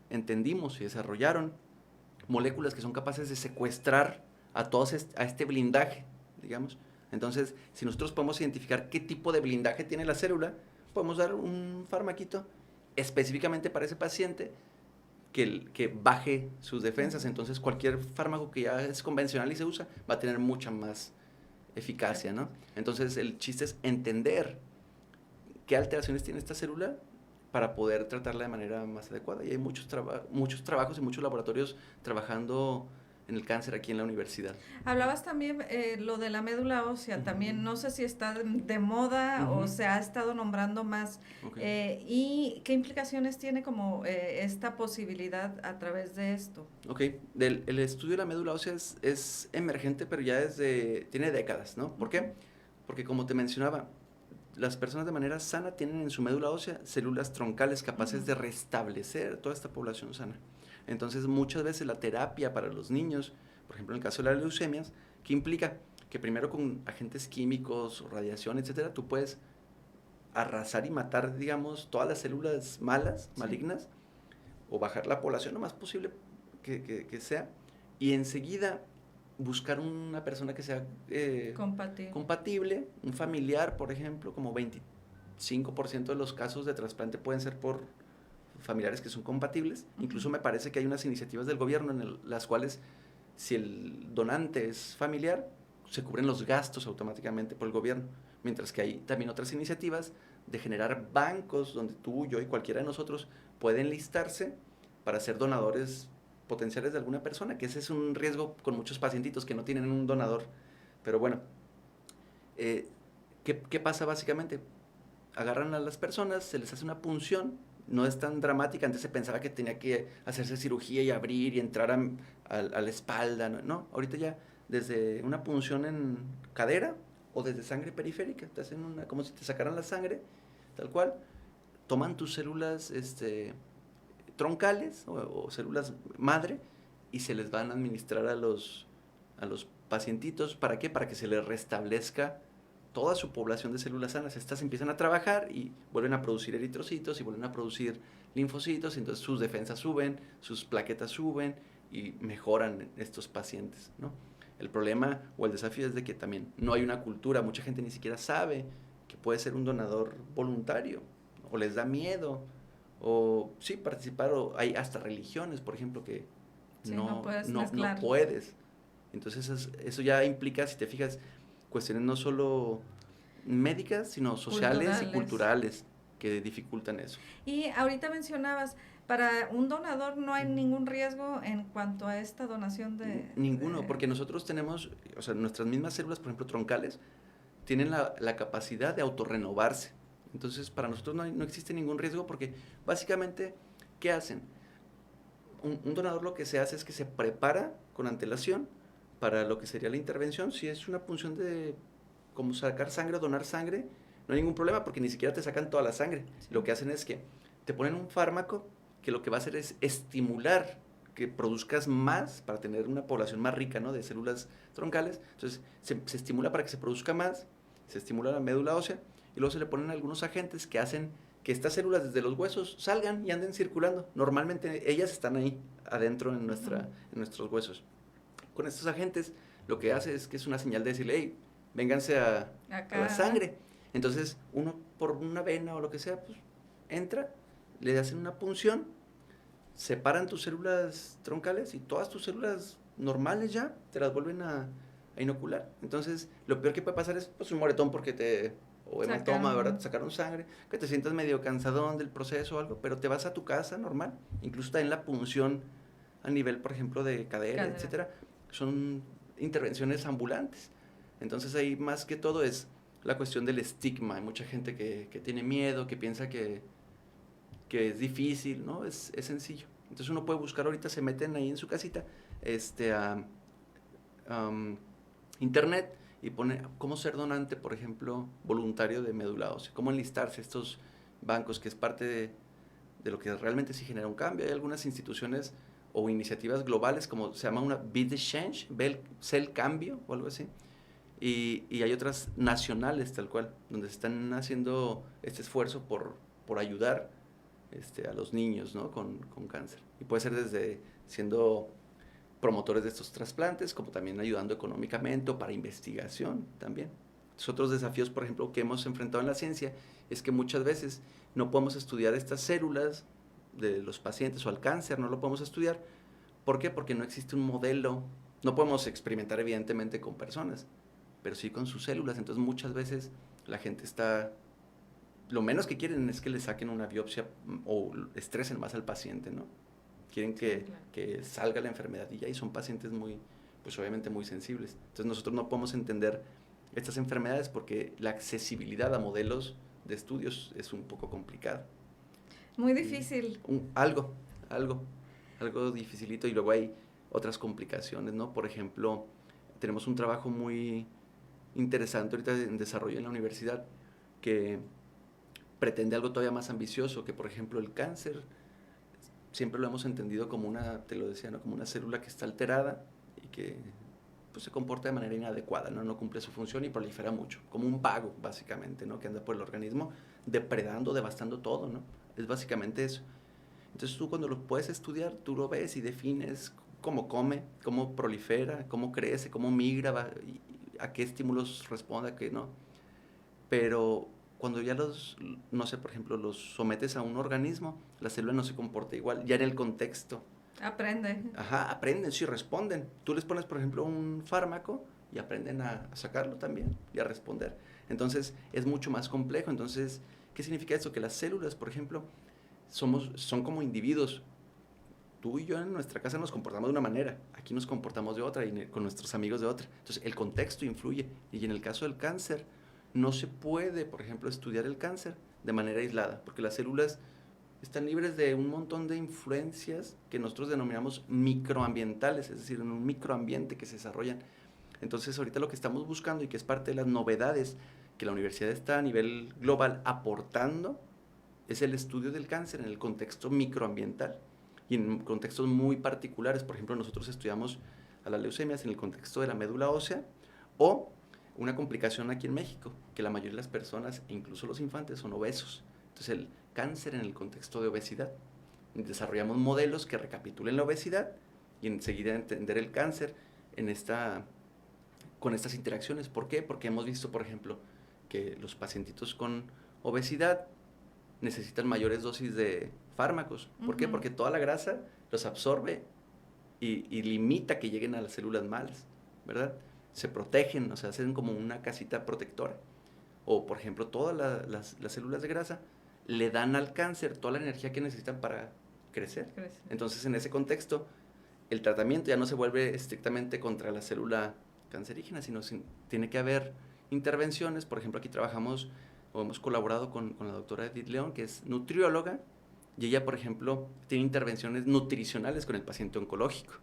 entendimos y desarrollaron moléculas que son capaces de secuestrar a este blindaje, digamos. Entonces, si nosotros podemos identificar qué tipo de blindaje tiene la célula, podemos dar un farmaquito específicamente para ese paciente que baje sus defensas. Entonces, cualquier fármaco que ya es convencional y se usa va a tener mucha más eficacia, ¿no? Entonces, el chiste es entender qué alteraciones tiene esta célula para poder tratarla de manera más adecuada. Y hay muchos trabajos y muchos laboratorios trabajando en el cáncer aquí en la universidad. Hablabas también lo de la médula ósea, también no sé si está de moda o se ha estado nombrando más. Okay. ¿Y qué implicaciones tiene como esta posibilidad a través de esto? Ok, el estudio de la médula ósea es emergente, pero ya tiene décadas, ¿no? ¿Por qué? Porque como te mencionaba, las personas de manera sana tienen en su médula ósea células troncales capaces de restablecer toda esta población sana. Entonces, muchas veces la terapia para los niños, por ejemplo, en el caso de las leucemias, ¿qué implica? Que primero con agentes químicos, radiación, etcétera, tú puedes arrasar y matar, digamos, todas las células malas, malignas, o bajar la población lo más posible que sea, y enseguida buscar una persona que sea compatible, un familiar, por ejemplo, como 25% de los casos de trasplante pueden ser por familiares que son compatibles. Incluso me parece que hay unas iniciativas del gobierno en las cuales si el donante es familiar, se cubren los gastos automáticamente por el gobierno, mientras que hay también otras iniciativas de generar bancos donde tú, yo y cualquiera de nosotros pueden listarse para ser donadores potenciales de alguna persona, que ese es un riesgo con muchos pacientitos que no tienen un donador. Pero bueno, ¿Qué pasa básicamente? Agarran a las personas, se les hace una punción, no es tan dramática, antes se pensaba que tenía que hacerse cirugía y abrir y entrar a la espalda, no, ahorita ya desde una punción en cadera o desde sangre periférica, te hacen como si te sacaran la sangre, tal cual, toman tus células troncales o células madre y se les van a administrar a los pacientitos, ¿para qué? Para que se les restablezca toda su población de células sanas. Estas empiezan a trabajar y vuelven a producir eritrocitos y vuelven a producir linfocitos, y entonces sus defensas suben, sus plaquetas suben y mejoran estos pacientes, ¿no? El problema o el desafío es de que también no hay una cultura, mucha gente ni siquiera sabe que puede ser un donador voluntario, o les da miedo, o sí, participar, o hay hasta religiones, por ejemplo, que Sí, no puedes no mezclar. puedes. Entonces eso ya implica, si te fijas, cuestiones no solo médicas, sino sociales y culturales que dificultan eso. Y ahorita mencionabas, para un donador no hay ningún riesgo en cuanto a esta donación Ninguno, porque nosotros tenemos, o sea, nuestras mismas células, por ejemplo, troncales, tienen la capacidad de autorrenovarse. Entonces, para nosotros no existe ningún riesgo porque básicamente, ¿qué hacen? Un donador lo que se hace es que se prepara con antelación para lo que sería la intervención. Si es una punción de como sacar sangre o donar sangre, no hay ningún problema porque ni siquiera te sacan toda la sangre. Sí. Lo que hacen es que te ponen un fármaco que lo que va a hacer es estimular que produzcas más para tener una población más rica, ¿no?, de células troncales. Entonces se estimula para que se produzca más, se estimula la médula ósea y luego se le ponen algunos agentes que hacen que estas células desde los huesos salgan y anden circulando. Normalmente ellas están ahí adentro en nuestros huesos. Con estos agentes lo que hace es que es una señal de decirle, hey, vénganse a la sangre. Entonces uno por una vena o lo que sea, pues entra, le hacen una punción, separan tus células troncales y todas tus células normales ya te las vuelven a inocular. Entonces lo peor que puede pasar es pues un moretón porque o hematoma, ¿verdad? Te sacaron sangre, que te sientas medio cansadón del proceso o algo, pero te vas a tu casa normal. Incluso está en la punción a nivel, por ejemplo, de cadera, etcétera. Son intervenciones ambulantes. Entonces ahí más que todo es la cuestión del estigma. Hay mucha gente que tiene miedo, que piensa que es difícil, ¿no? Es sencillo. Entonces uno puede buscar, ahorita se meten ahí en su casita a internet y pone cómo ser donante, por ejemplo, voluntario de médula ósea, cómo enlistarse a estos bancos, que es parte de lo que realmente sí genera un cambio. Hay algunas instituciones o iniciativas globales, como se llama una Be the Change, sé el cambio o algo así, y hay otras nacionales tal cual, donde se están haciendo este esfuerzo por ayudar a los niños, ¿no?, con cáncer. Y puede ser desde siendo promotores de estos trasplantes, como también ayudando económicamente o para investigación también. Otros desafíos, por ejemplo, que hemos enfrentado en la ciencia es que muchas veces no podemos estudiar estas células de los pacientes o al cáncer, no lo podemos estudiar. ¿Por qué? Porque no existe un modelo. No podemos experimentar evidentemente con personas, pero sí con sus células. Entonces muchas veces la gente lo menos que quieren es que le saquen una biopsia o estresen más al paciente, ¿no? Quieren que salga la enfermedad y son pacientes pues obviamente muy sensibles. Entonces nosotros no podemos entender estas enfermedades porque la accesibilidad a modelos de estudios es un poco complicada. Muy difícil. Algo dificilito, y luego hay otras complicaciones, ¿no? Por ejemplo, tenemos un trabajo muy interesante ahorita en desarrollo en la universidad que pretende algo todavía más ambicioso, que por ejemplo el cáncer siempre lo hemos entendido como te lo decía, ¿no?, como una célula que está alterada y que pues se comporta de manera inadecuada, ¿no? No cumple su función y prolifera mucho, como un vago básicamente, ¿no?, que anda por el organismo depredando, devastando todo, ¿no? Es básicamente eso. Entonces tú cuando lo puedes estudiar, tú lo ves y defines cómo come, cómo prolifera, cómo crece, cómo migra, a qué estímulos responde, a qué no. Pero cuando ya no sé, por ejemplo, los sometes a un organismo, la célula no se comporta igual, ya en el contexto. Aprenden, sí, responden. Tú les pones, por ejemplo, un fármaco y aprenden a sacarlo también y a responder. Entonces, es mucho más complejo. Entonces, ¿qué significa esto? Que las células, por ejemplo, son como individuos. Tú y yo en nuestra casa nos comportamos de una manera, aquí nos comportamos de otra y con nuestros amigos de otra. Entonces, el contexto influye. Y en el caso del cáncer, no se puede, por ejemplo, estudiar el cáncer de manera aislada, porque las células están libres de un montón de influencias que nosotros denominamos microambientales, es decir, en un microambiente que se desarrollan. Entonces, ahorita lo que estamos buscando y que es parte de las novedades que la universidad está a nivel global aportando es el estudio del cáncer en el contexto microambiental y en contextos muy particulares. Por ejemplo, nosotros estudiamos a las leucemias en el contexto de la médula ósea o una complicación aquí en México, que la mayoría de las personas, incluso los infantes, son obesos. Entonces, el cáncer en el contexto de obesidad. Desarrollamos modelos que recapitulen la obesidad y enseguida entender el cáncer en con estas interacciones. ¿Por qué? Porque hemos visto, por ejemplo, que los pacientitos con obesidad necesitan mayores dosis de fármacos. ¿Por qué? Porque toda la grasa los absorbe y limita que lleguen a las células malas, ¿verdad? Se protegen, o sea, hacen como una casita protectora. O, por ejemplo, todas las células de grasa le dan al cáncer toda la energía que necesitan para crecer. Entonces, en ese contexto, el tratamiento ya no se vuelve estrictamente contra la célula cancerígena, sino tiene que haber intervenciones. Por ejemplo, aquí trabajamos o hemos colaborado con la doctora Edith León, que es nutrióloga, y ella, por ejemplo, tiene intervenciones nutricionales con el paciente oncológico.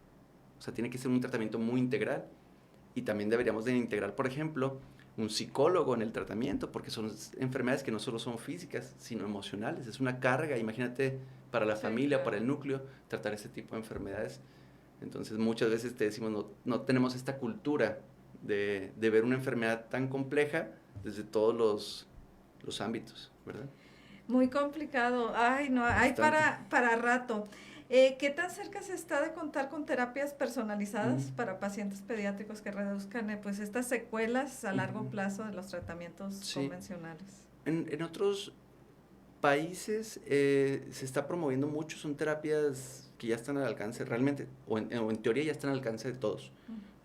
O sea, tiene que ser un tratamiento muy integral. Y también deberíamos de integrar, por ejemplo, un psicólogo en el tratamiento, porque son enfermedades que no solo son físicas, sino emocionales. Es una carga, imagínate, para la familia, para el núcleo, tratar ese tipo de enfermedades. Entonces, muchas veces te decimos, no tenemos esta cultura de ver una enfermedad tan compleja desde todos los ámbitos, ¿verdad? Muy complicado. Ay, no, hay para rato. ¿Qué tan cerca se está de contar con terapias personalizadas para pacientes pediátricos que reduzcan pues estas secuelas a largo plazo de los tratamientos convencionales? En otros países se está promoviendo mucho, son terapias que ya están al alcance realmente, o en teoría ya están al alcance de todos.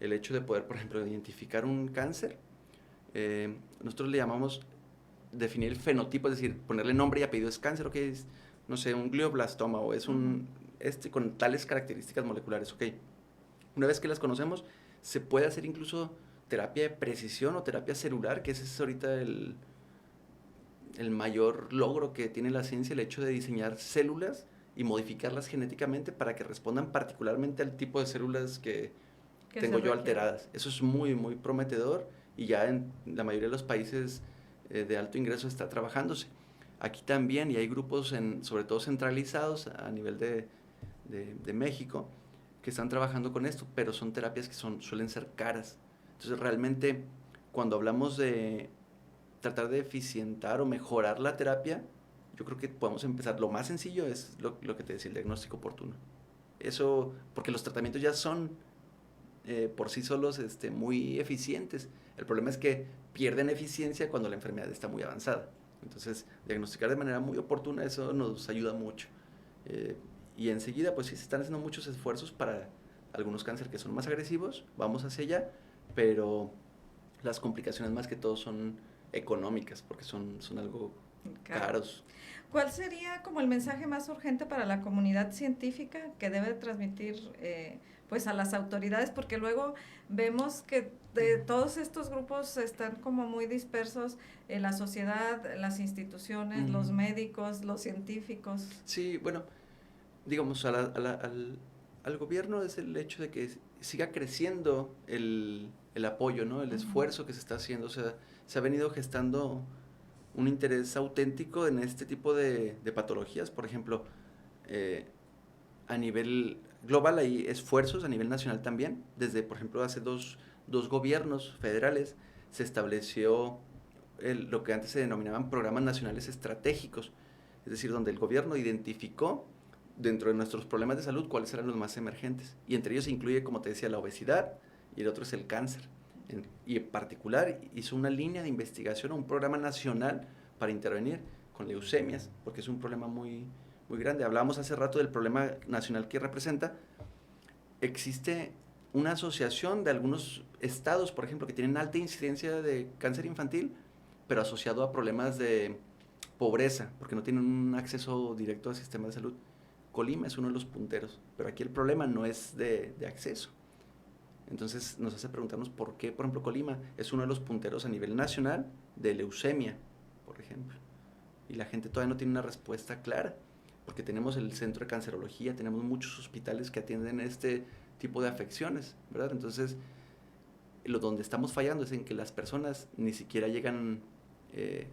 El hecho de poder, por ejemplo, identificar un cáncer, nosotros le llamamos definir el fenotipo, es decir, ponerle nombre y apellido, es cáncer, o que es, no sé, un glioblastoma, o es con tales características moleculares, ok. Una vez que las conocemos, se puede hacer incluso terapia de precisión o terapia celular, que ese es ahorita el mayor logro que tiene la ciencia, el hecho de diseñar células y modificarlas genéticamente para que respondan particularmente al tipo de células que tengo yo alteradas. Eso es muy, muy prometedor y ya en la mayoría de los países de alto ingreso está trabajándose. Aquí también, y hay grupos sobre todo centralizados a nivel de México, que están trabajando con esto, pero son terapias que suelen ser caras. Entonces, realmente, cuando hablamos de tratar de eficientar o mejorar la terapia, yo creo que podemos empezar. Lo más sencillo es lo que te decía, el diagnóstico oportuno. Eso, porque los tratamientos ya son por sí solos muy eficientes. El problema es que pierden eficiencia cuando la enfermedad está muy avanzada. Entonces, diagnosticar de manera muy oportuna, eso nos ayuda mucho. Y enseguida, pues sí, se están haciendo muchos esfuerzos para algunos cánceres que son más agresivos, vamos hacia allá, pero las complicaciones más que todo son económicas, porque son algo caros. ¿Cuál sería como el mensaje más urgente para la comunidad científica que debe transmitir pues a las autoridades? Porque luego vemos que todos estos grupos están como muy dispersos en la sociedad, las instituciones, los médicos, los científicos. Sí, bueno, digamos, al gobierno es el hecho de que siga creciendo el apoyo, ¿no? El esfuerzo que se está haciendo. O sea, se ha venido gestando un interés auténtico en este tipo de patologías. Por ejemplo, a nivel global hay esfuerzos, a nivel nacional también. Desde, por ejemplo, hace dos gobiernos federales se estableció lo que antes se denominaban programas nacionales estratégicos. Es decir, donde el gobierno identificó dentro de nuestros problemas de salud cuáles eran los más emergentes. Y entre ellos se incluye, como te decía, la obesidad y el otro es el cáncer. Y en particular hizo una línea de investigación, un programa nacional para intervenir con leucemias, porque es un problema muy, muy grande. Hablábamos hace rato del problema nacional que representa. Existe una asociación de algunos estados, por ejemplo, que tienen alta incidencia de cáncer infantil, pero asociado a problemas de pobreza, porque no tienen un acceso directo al sistema de salud. Colima es uno de los punteros, pero aquí el problema no es de acceso. Entonces nos hace preguntarnos por qué, por ejemplo, Colima es uno de los punteros a nivel nacional de leucemia, por ejemplo. Y la gente todavía no tiene una respuesta clara, porque tenemos el centro de cancerología, tenemos muchos hospitales que atienden este tipo de afecciones, ¿verdad? Entonces, donde estamos fallando es en que las personas ni siquiera llegan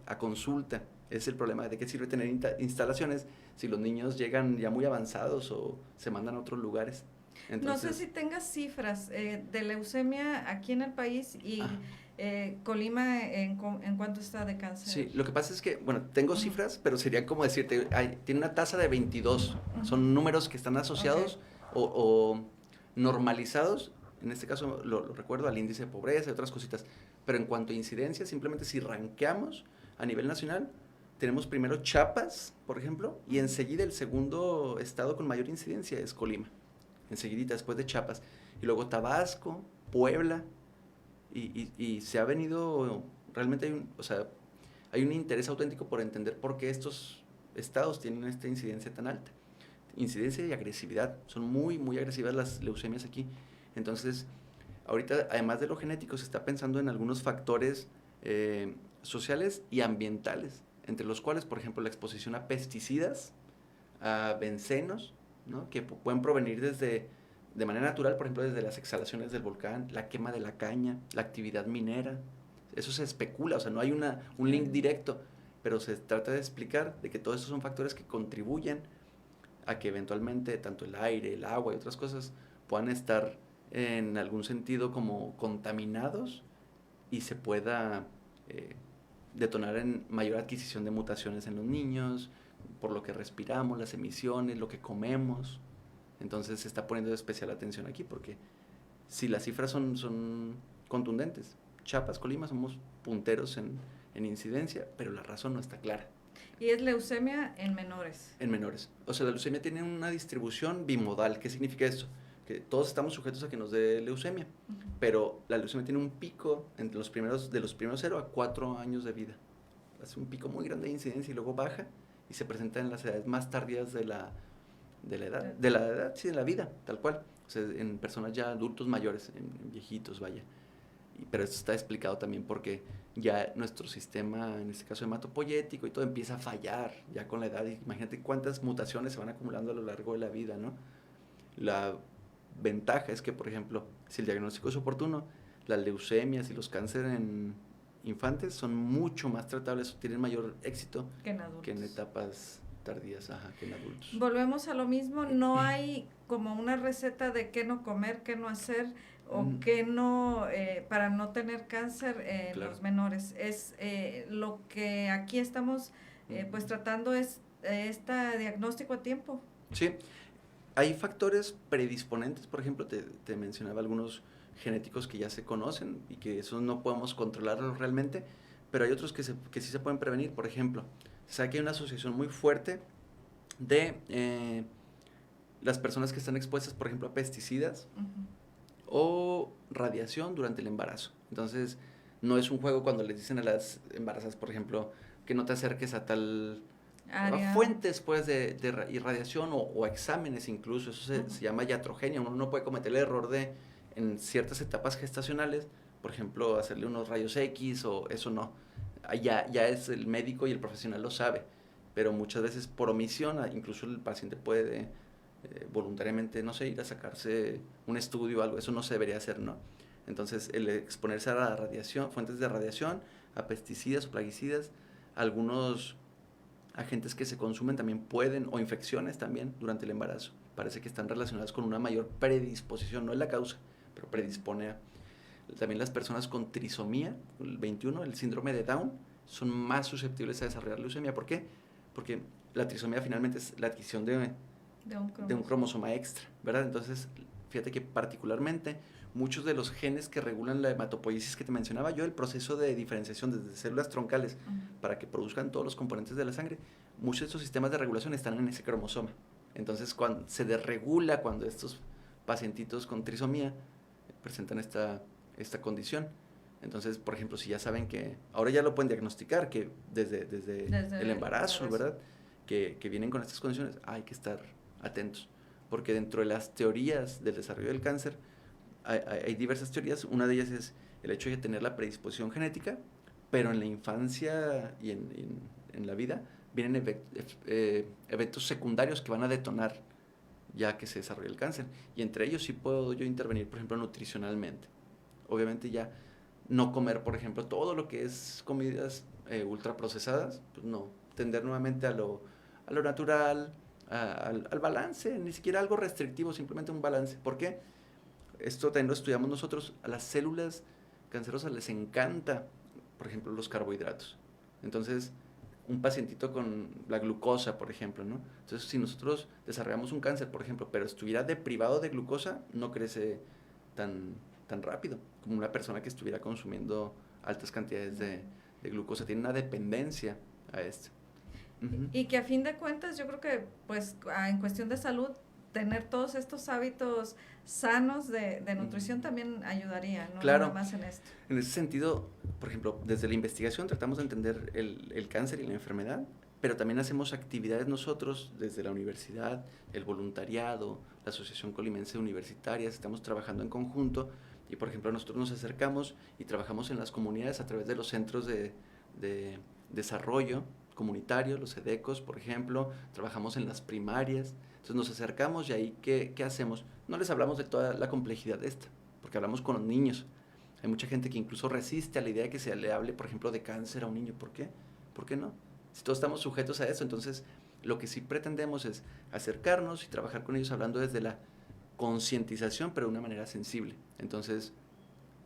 a consulta. Es el problema. ¿De qué sirve tener instalaciones si los niños llegan ya muy avanzados o se mandan a otros lugares? Entonces, no sé si tengas cifras de leucemia aquí en el país y Colima en cuánto está de cáncer. Sí, lo que pasa es que, bueno, tengo cifras, pero sería como decirte, tiene una tasa de 22. Son números que están asociados o normalizados. En este caso lo recuerdo al índice de pobreza y otras cositas. Pero en cuanto a incidencia, simplemente si rankeamos a nivel nacional, tenemos primero Chiapas, por ejemplo, y enseguida el segundo estado con mayor incidencia es Colima. Enseguidita, después de Chiapas. Y luego Tabasco, Puebla, y se ha venido, realmente hay un interés auténtico por entender por qué estos estados tienen esta incidencia tan alta. Incidencia y agresividad, son muy, muy agresivas las leucemias aquí. Entonces, ahorita, además de lo genético, se está pensando en algunos factores sociales y ambientales, entre los cuales, por ejemplo, la exposición a pesticidas, a bencenos, ¿no? Que pueden provenir de manera natural, por ejemplo, desde las exhalaciones del volcán, la quema de la caña, la actividad minera. Eso se especula, o sea, no hay un link directo, pero se trata de explicar de que todos estos son factores que contribuyen a que eventualmente tanto el aire, el agua y otras cosas puedan estar en algún sentido como contaminados y se pueda detonar en mayor adquisición de mutaciones en los niños, por lo que respiramos, las emisiones, lo que comemos. Entonces se está poniendo especial atención aquí porque si las cifras son contundentes, Chiapas, Colima somos punteros en incidencia, pero la razón no está clara. ¿Y es leucemia en menores? En menores. O sea, la leucemia tiene una distribución bimodal. ¿Qué significa esto? Que todos estamos sujetos a que nos dé leucemia, pero la leucemia tiene un pico entre de los primeros 0 a 4 años de vida. Hace un pico muy grande de incidencia y luego baja y se presenta en las edades más tardías de la edad, sí, de la vida, tal cual. O sea, en personas ya adultos mayores, en viejitos, vaya. Pero esto está explicado también porque ya nuestro sistema, en este caso hematopoyético y todo, empieza a fallar ya con la edad. Imagínate cuántas mutaciones se van acumulando a lo largo de la vida, ¿no? La ventaja es que, por ejemplo, si el diagnóstico es oportuno, las leucemias y los cánceres en infantes son mucho más tratables, tienen mayor éxito que en etapas tardías, que en adultos. Volvemos a lo mismo, no hay como una receta de qué no comer, qué no hacer o qué no, para no tener cáncer en los menores. Es lo que aquí estamos pues tratando es este diagnóstico a tiempo. Sí, hay factores predisponentes, por ejemplo, te mencionaba algunos genéticos que ya se conocen y que esos no podemos controlarlos realmente, pero hay otros que sí se pueden prevenir. Por ejemplo, se sabe que hay una asociación muy fuerte de las personas que están expuestas, por ejemplo, a pesticidas o radiación durante el embarazo. Entonces, no es un juego cuando les dicen a las embarazadas, por ejemplo, que no te acerques a tal fuentes pues de irradiación o exámenes incluso. Eso se llama iatrogenia. Uno no puede cometer el error de en ciertas etapas gestacionales, por ejemplo, hacerle unos rayos X o eso no. Ya es el médico y el profesional lo sabe, pero muchas veces por omisión, incluso el paciente puede voluntariamente, no sé, ir a sacarse un estudio o algo. Eso no se debería hacer, ¿no? Entonces, el exponerse a la radiación, fuentes de radiación, a pesticidas o plaguicidas, algunos agentes que se consumen también pueden, o infecciones también durante el embarazo, parece que están relacionadas con una mayor predisposición, no es la causa, pero predispone a. También las personas con trisomía, el 21, el síndrome de Down, son más susceptibles a desarrollar leucemia. ¿Por qué? Porque la trisomía finalmente es la adquisición de un cromosoma extra, ¿verdad? Entonces, fíjate que particularmente muchos de los genes que regulan la hematopoiesis que te mencionaba yo, el proceso de diferenciación desde células troncales para que produzcan todos los componentes de la sangre, muchos de estos sistemas de regulación están en ese cromosoma. Entonces, cuando se desregula, cuando estos pacientitos con trisomía presentan esta condición. Entonces, por ejemplo, si ya saben que, ahora ya lo pueden diagnosticar, que desde el embarazo, ¿verdad? Que vienen con estas condiciones, hay que estar atentos, porque dentro de las teorías del desarrollo del cáncer, hay diversas teorías. Una de ellas es el hecho de tener la predisposición genética, pero en la infancia y en la vida vienen eventos secundarios que van a detonar ya que se desarrolla el cáncer. Y entre ellos sí puedo yo intervenir, por ejemplo, nutricionalmente. Obviamente ya no comer, por ejemplo, todo lo que es comidas ultraprocesadas, pues no, tender nuevamente a lo natural, al balance, ni siquiera algo restrictivo, simplemente un balance. ¿Por qué? Esto también lo estudiamos nosotros, a las células cancerosas les encanta, por ejemplo, los carbohidratos. Entonces, un pacientito con la glucosa, por ejemplo, ¿no? Entonces, si nosotros desarrollamos un cáncer, por ejemplo, pero estuviera deprivado de glucosa, no crece tan rápido como una persona que estuviera consumiendo altas cantidades de glucosa. Tiene una dependencia a esto. Uh-huh. Y que a fin de cuentas yo creo que pues en cuestión de salud tener todos estos hábitos sanos de nutrición también ayudaría, ¿no? Claro. Nada más en esto. En ese sentido, por ejemplo, desde la investigación tratamos de entender el cáncer y la enfermedad, pero también hacemos actividades nosotros desde la universidad, el voluntariado, la Asociación Colimense de Universitarias, estamos trabajando en conjunto y, por ejemplo, nosotros nos acercamos y trabajamos en las comunidades a través de los centros de desarrollo comunitario, los EDECOS, por ejemplo, trabajamos en las primarias. Entonces nos acercamos y ahí, ¿qué hacemos? No les hablamos de toda la complejidad de esta, porque hablamos con los niños. Hay mucha gente que incluso resiste a la idea de que se le hable, por ejemplo, de cáncer a un niño. ¿Por qué? ¿Por qué no? Si todos estamos sujetos a eso, entonces lo que sí pretendemos es acercarnos y trabajar con ellos hablando desde la concientización, pero de una manera sensible. Entonces,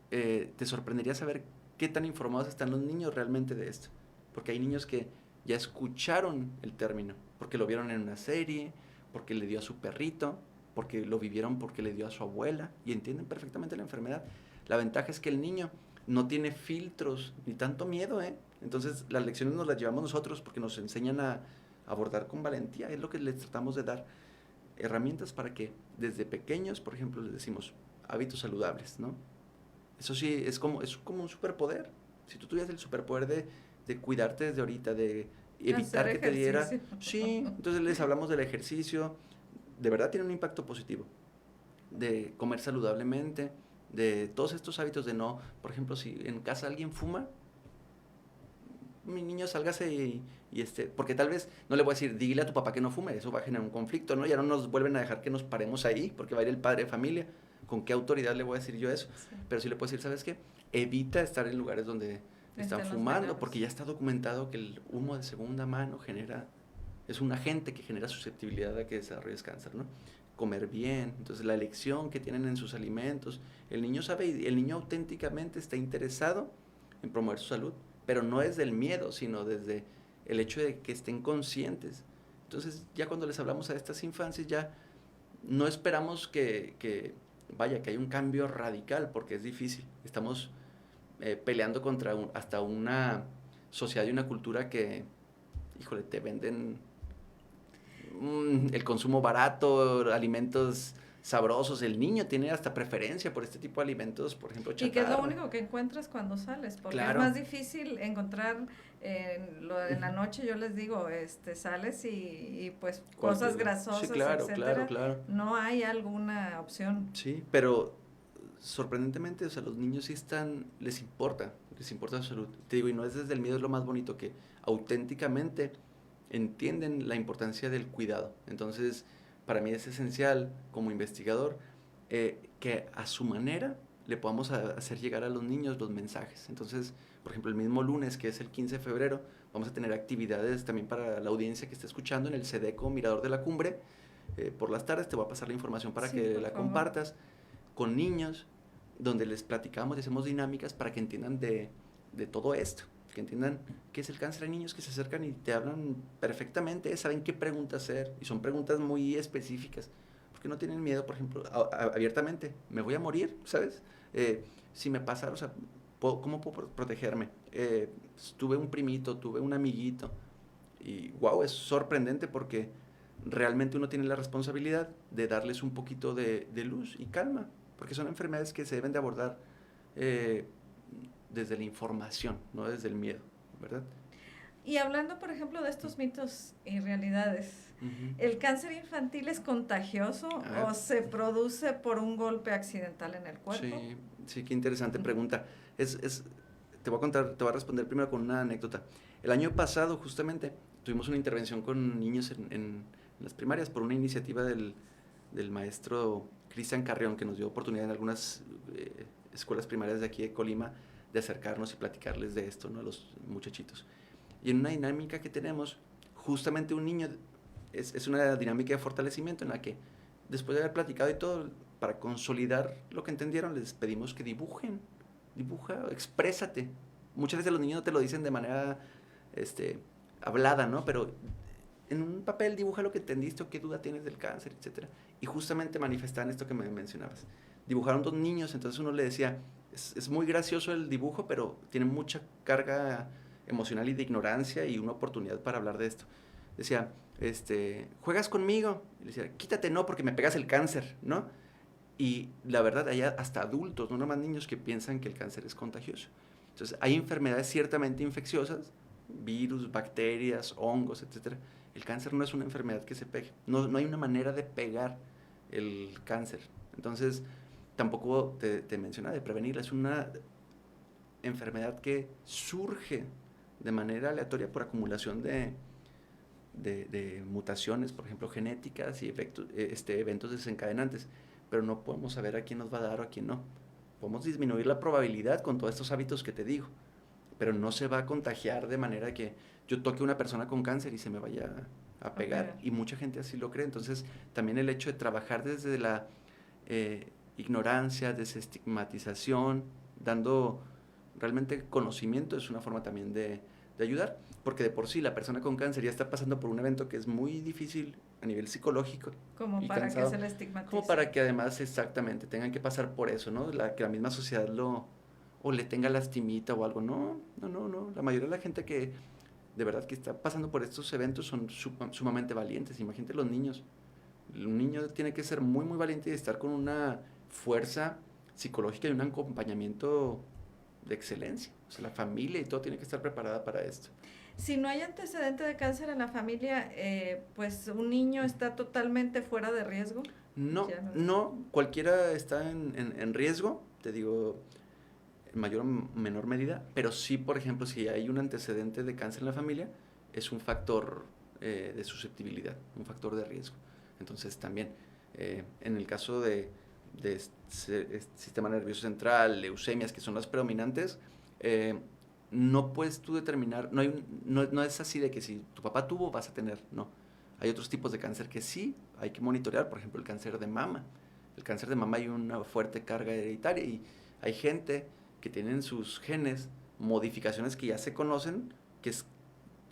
te sorprendería saber qué tan informados están los niños realmente de esto. Porque hay niños que ya escucharon el término, porque lo vieron en una serie, porque le dio a su perrito, porque lo vivieron porque le dio a su abuela, y entienden perfectamente la enfermedad. La ventaja es que el niño no tiene filtros ni tanto miedo, ¿eh? Entonces las lecciones nos las llevamos nosotros porque nos enseñan a abordar con valentía. Es lo que les tratamos de dar, herramientas para que desde pequeños, por ejemplo, les decimos hábitos saludables, ¿no? Eso sí, es como un superpoder. Si tú tuvieras el superpoder de cuidarte desde ahorita, de evitar que te diera... Sí, entonces les hablamos del ejercicio, de verdad tiene un impacto positivo, de comer saludablemente, de todos estos hábitos de no, por ejemplo, si en casa alguien fuma, mi niño sálgase porque tal vez no le voy a decir, dile a tu papá que no fume, eso va a generar un conflicto, ¿no? Ya no nos vuelven a dejar que nos paremos ahí, porque va a ir el padre de familia, ¿con qué autoridad le voy a decir yo eso? Sí. Pero sí le puedo decir, ¿sabes qué? Evita estar en lugares donde están fumando, porque ya está documentado que el humo de segunda mano es un agente que genera susceptibilidad a que desarrolles cáncer, ¿no? Comer bien, entonces la elección que tienen en sus alimentos, el niño sabe y el niño auténticamente está interesado en promover su salud, pero no desde el miedo, sino desde el hecho de que estén conscientes. Entonces ya cuando les hablamos a estas infancias ya no esperamos que haya un cambio radical, porque es difícil, estamos peleando contra hasta una sociedad y una cultura que, híjole, te venden el consumo barato, alimentos sabrosos. El niño tiene hasta preferencia por este tipo de alimentos, por ejemplo, chatarra. Y que es lo único que encuentras cuando sales, porque claro, es más difícil encontrar en la noche, yo les digo, sales y pues cosas grasosas, sí, claro, etcétera. Claro. No hay alguna opción. Sí, pero sorprendentemente, o sea, los niños sí les importa su salud. Te digo, y no es desde el miedo, es lo más bonito, que auténticamente entienden la importancia del cuidado. Entonces, para mí es esencial, como investigador, que a su manera le podamos hacer llegar a los niños los mensajes. Entonces, por ejemplo, el mismo lunes, que es el 15 de febrero, vamos a tener actividades también para la audiencia que está escuchando en el SEDECO Mirador de la Cumbre. Por las tardes te voy a pasar la información para que la compartas con niños, donde les platicamos y hacemos dinámicas para que entiendan de todo esto, que entiendan qué es el cáncer. Hay niños que se acercan y te hablan perfectamente, saben qué preguntas hacer, y son preguntas muy específicas, porque no tienen miedo, por ejemplo, abiertamente, me voy a morir, ¿sabes? Si me pasa, o sea, ¿cómo puedo protegerme? Tuve un primito, tuve un amiguito, y wow, es sorprendente porque realmente uno tiene la responsabilidad de darles un poquito de luz y calma, porque son enfermedades que se deben de abordar desde la información, no desde el miedo, ¿verdad? Y hablando, por ejemplo, de estos mitos y realidades, ¿el cáncer infantil es contagioso o se produce por un golpe accidental en el cuerpo? Sí, qué interesante pregunta. te voy a contar, te voy a responder primero con una anécdota. El año pasado, justamente, tuvimos una intervención con niños en las primarias por una iniciativa del maestro Cristian Carrión, que nos dio oportunidad en algunas escuelas primarias de aquí de Colima de acercarnos y platicarles de esto, ¿no? A los muchachitos. Y en una dinámica que tenemos, justamente un niño, es una dinámica de fortalecimiento en la que después de haber platicado y todo, para consolidar lo que entendieron, les pedimos que dibuja, exprésate. Muchas veces los niños no te lo dicen de manera hablada, ¿no? Pero en un papel dibuja lo que entendiste o qué duda tienes del cáncer, etcétera. Y justamente manifestaban esto que me mencionabas. Dibujaron 2 niños, entonces uno le decía, es muy gracioso el dibujo, pero tiene mucha carga emocional y de ignorancia y una oportunidad para hablar de esto. Decía, ¿juegas conmigo? Y le decía, quítate, no, porque me pegas el cáncer, ¿no? Y la verdad, hay hasta adultos, no nomás niños, que piensan que el cáncer es contagioso. Entonces, hay enfermedades ciertamente infecciosas, virus, bacterias, hongos, etcétera. El cáncer no es una enfermedad que se pegue. No hay una manera de pegar el cáncer. Entonces, tampoco te menciona de prevenirla. Es una enfermedad que surge de manera aleatoria por acumulación de mutaciones, por ejemplo, genéticas y eventos desencadenantes. Pero no podemos saber a quién nos va a dar o a quién no. Podemos disminuir la probabilidad con todos estos hábitos que te digo, pero no se va a contagiar de manera que yo toque a una persona con cáncer y se me vaya a pegar. Y mucha gente así lo cree. Entonces, también el hecho de trabajar desde la ignorancia, desestigmatización, dando realmente conocimiento, es una forma también de ayudar, porque de por sí la persona con cáncer ya está pasando por un evento que es muy difícil a nivel psicológico. Como y para cansado, que se le estigmatice. como para que además exactamente tengan que pasar por eso, ¿no? Que la misma sociedad o le tenga lastimita o algo. No. La mayoría de la gente que de verdad que está pasando por estos eventos son sumamente valientes. Imagínate los niños. Un niño tiene que ser muy, muy valiente y estar con una fuerza psicológica y un acompañamiento de excelencia. O sea, la familia y todo tiene que estar preparada para esto. Si no hay antecedente de cáncer en la familia, pues un niño está totalmente fuera de riesgo. No, cualquiera está en riesgo, te digo, en mayor o menor medida, pero sí, por ejemplo, si hay un antecedente de cáncer en la familia, es un factor de susceptibilidad, un factor de riesgo. Entonces también, en el caso de sistema nervioso central, leucemias, que son las predominantes, no puedes tú determinar, no es así de que si tu papá tuvo, vas a tener, no. Hay otros tipos de cáncer que sí hay que monitorear, por ejemplo, el cáncer de mama. El cáncer de mama hay una fuerte carga hereditaria y hay gente que tienen sus genes modificaciones que ya se conocen, que es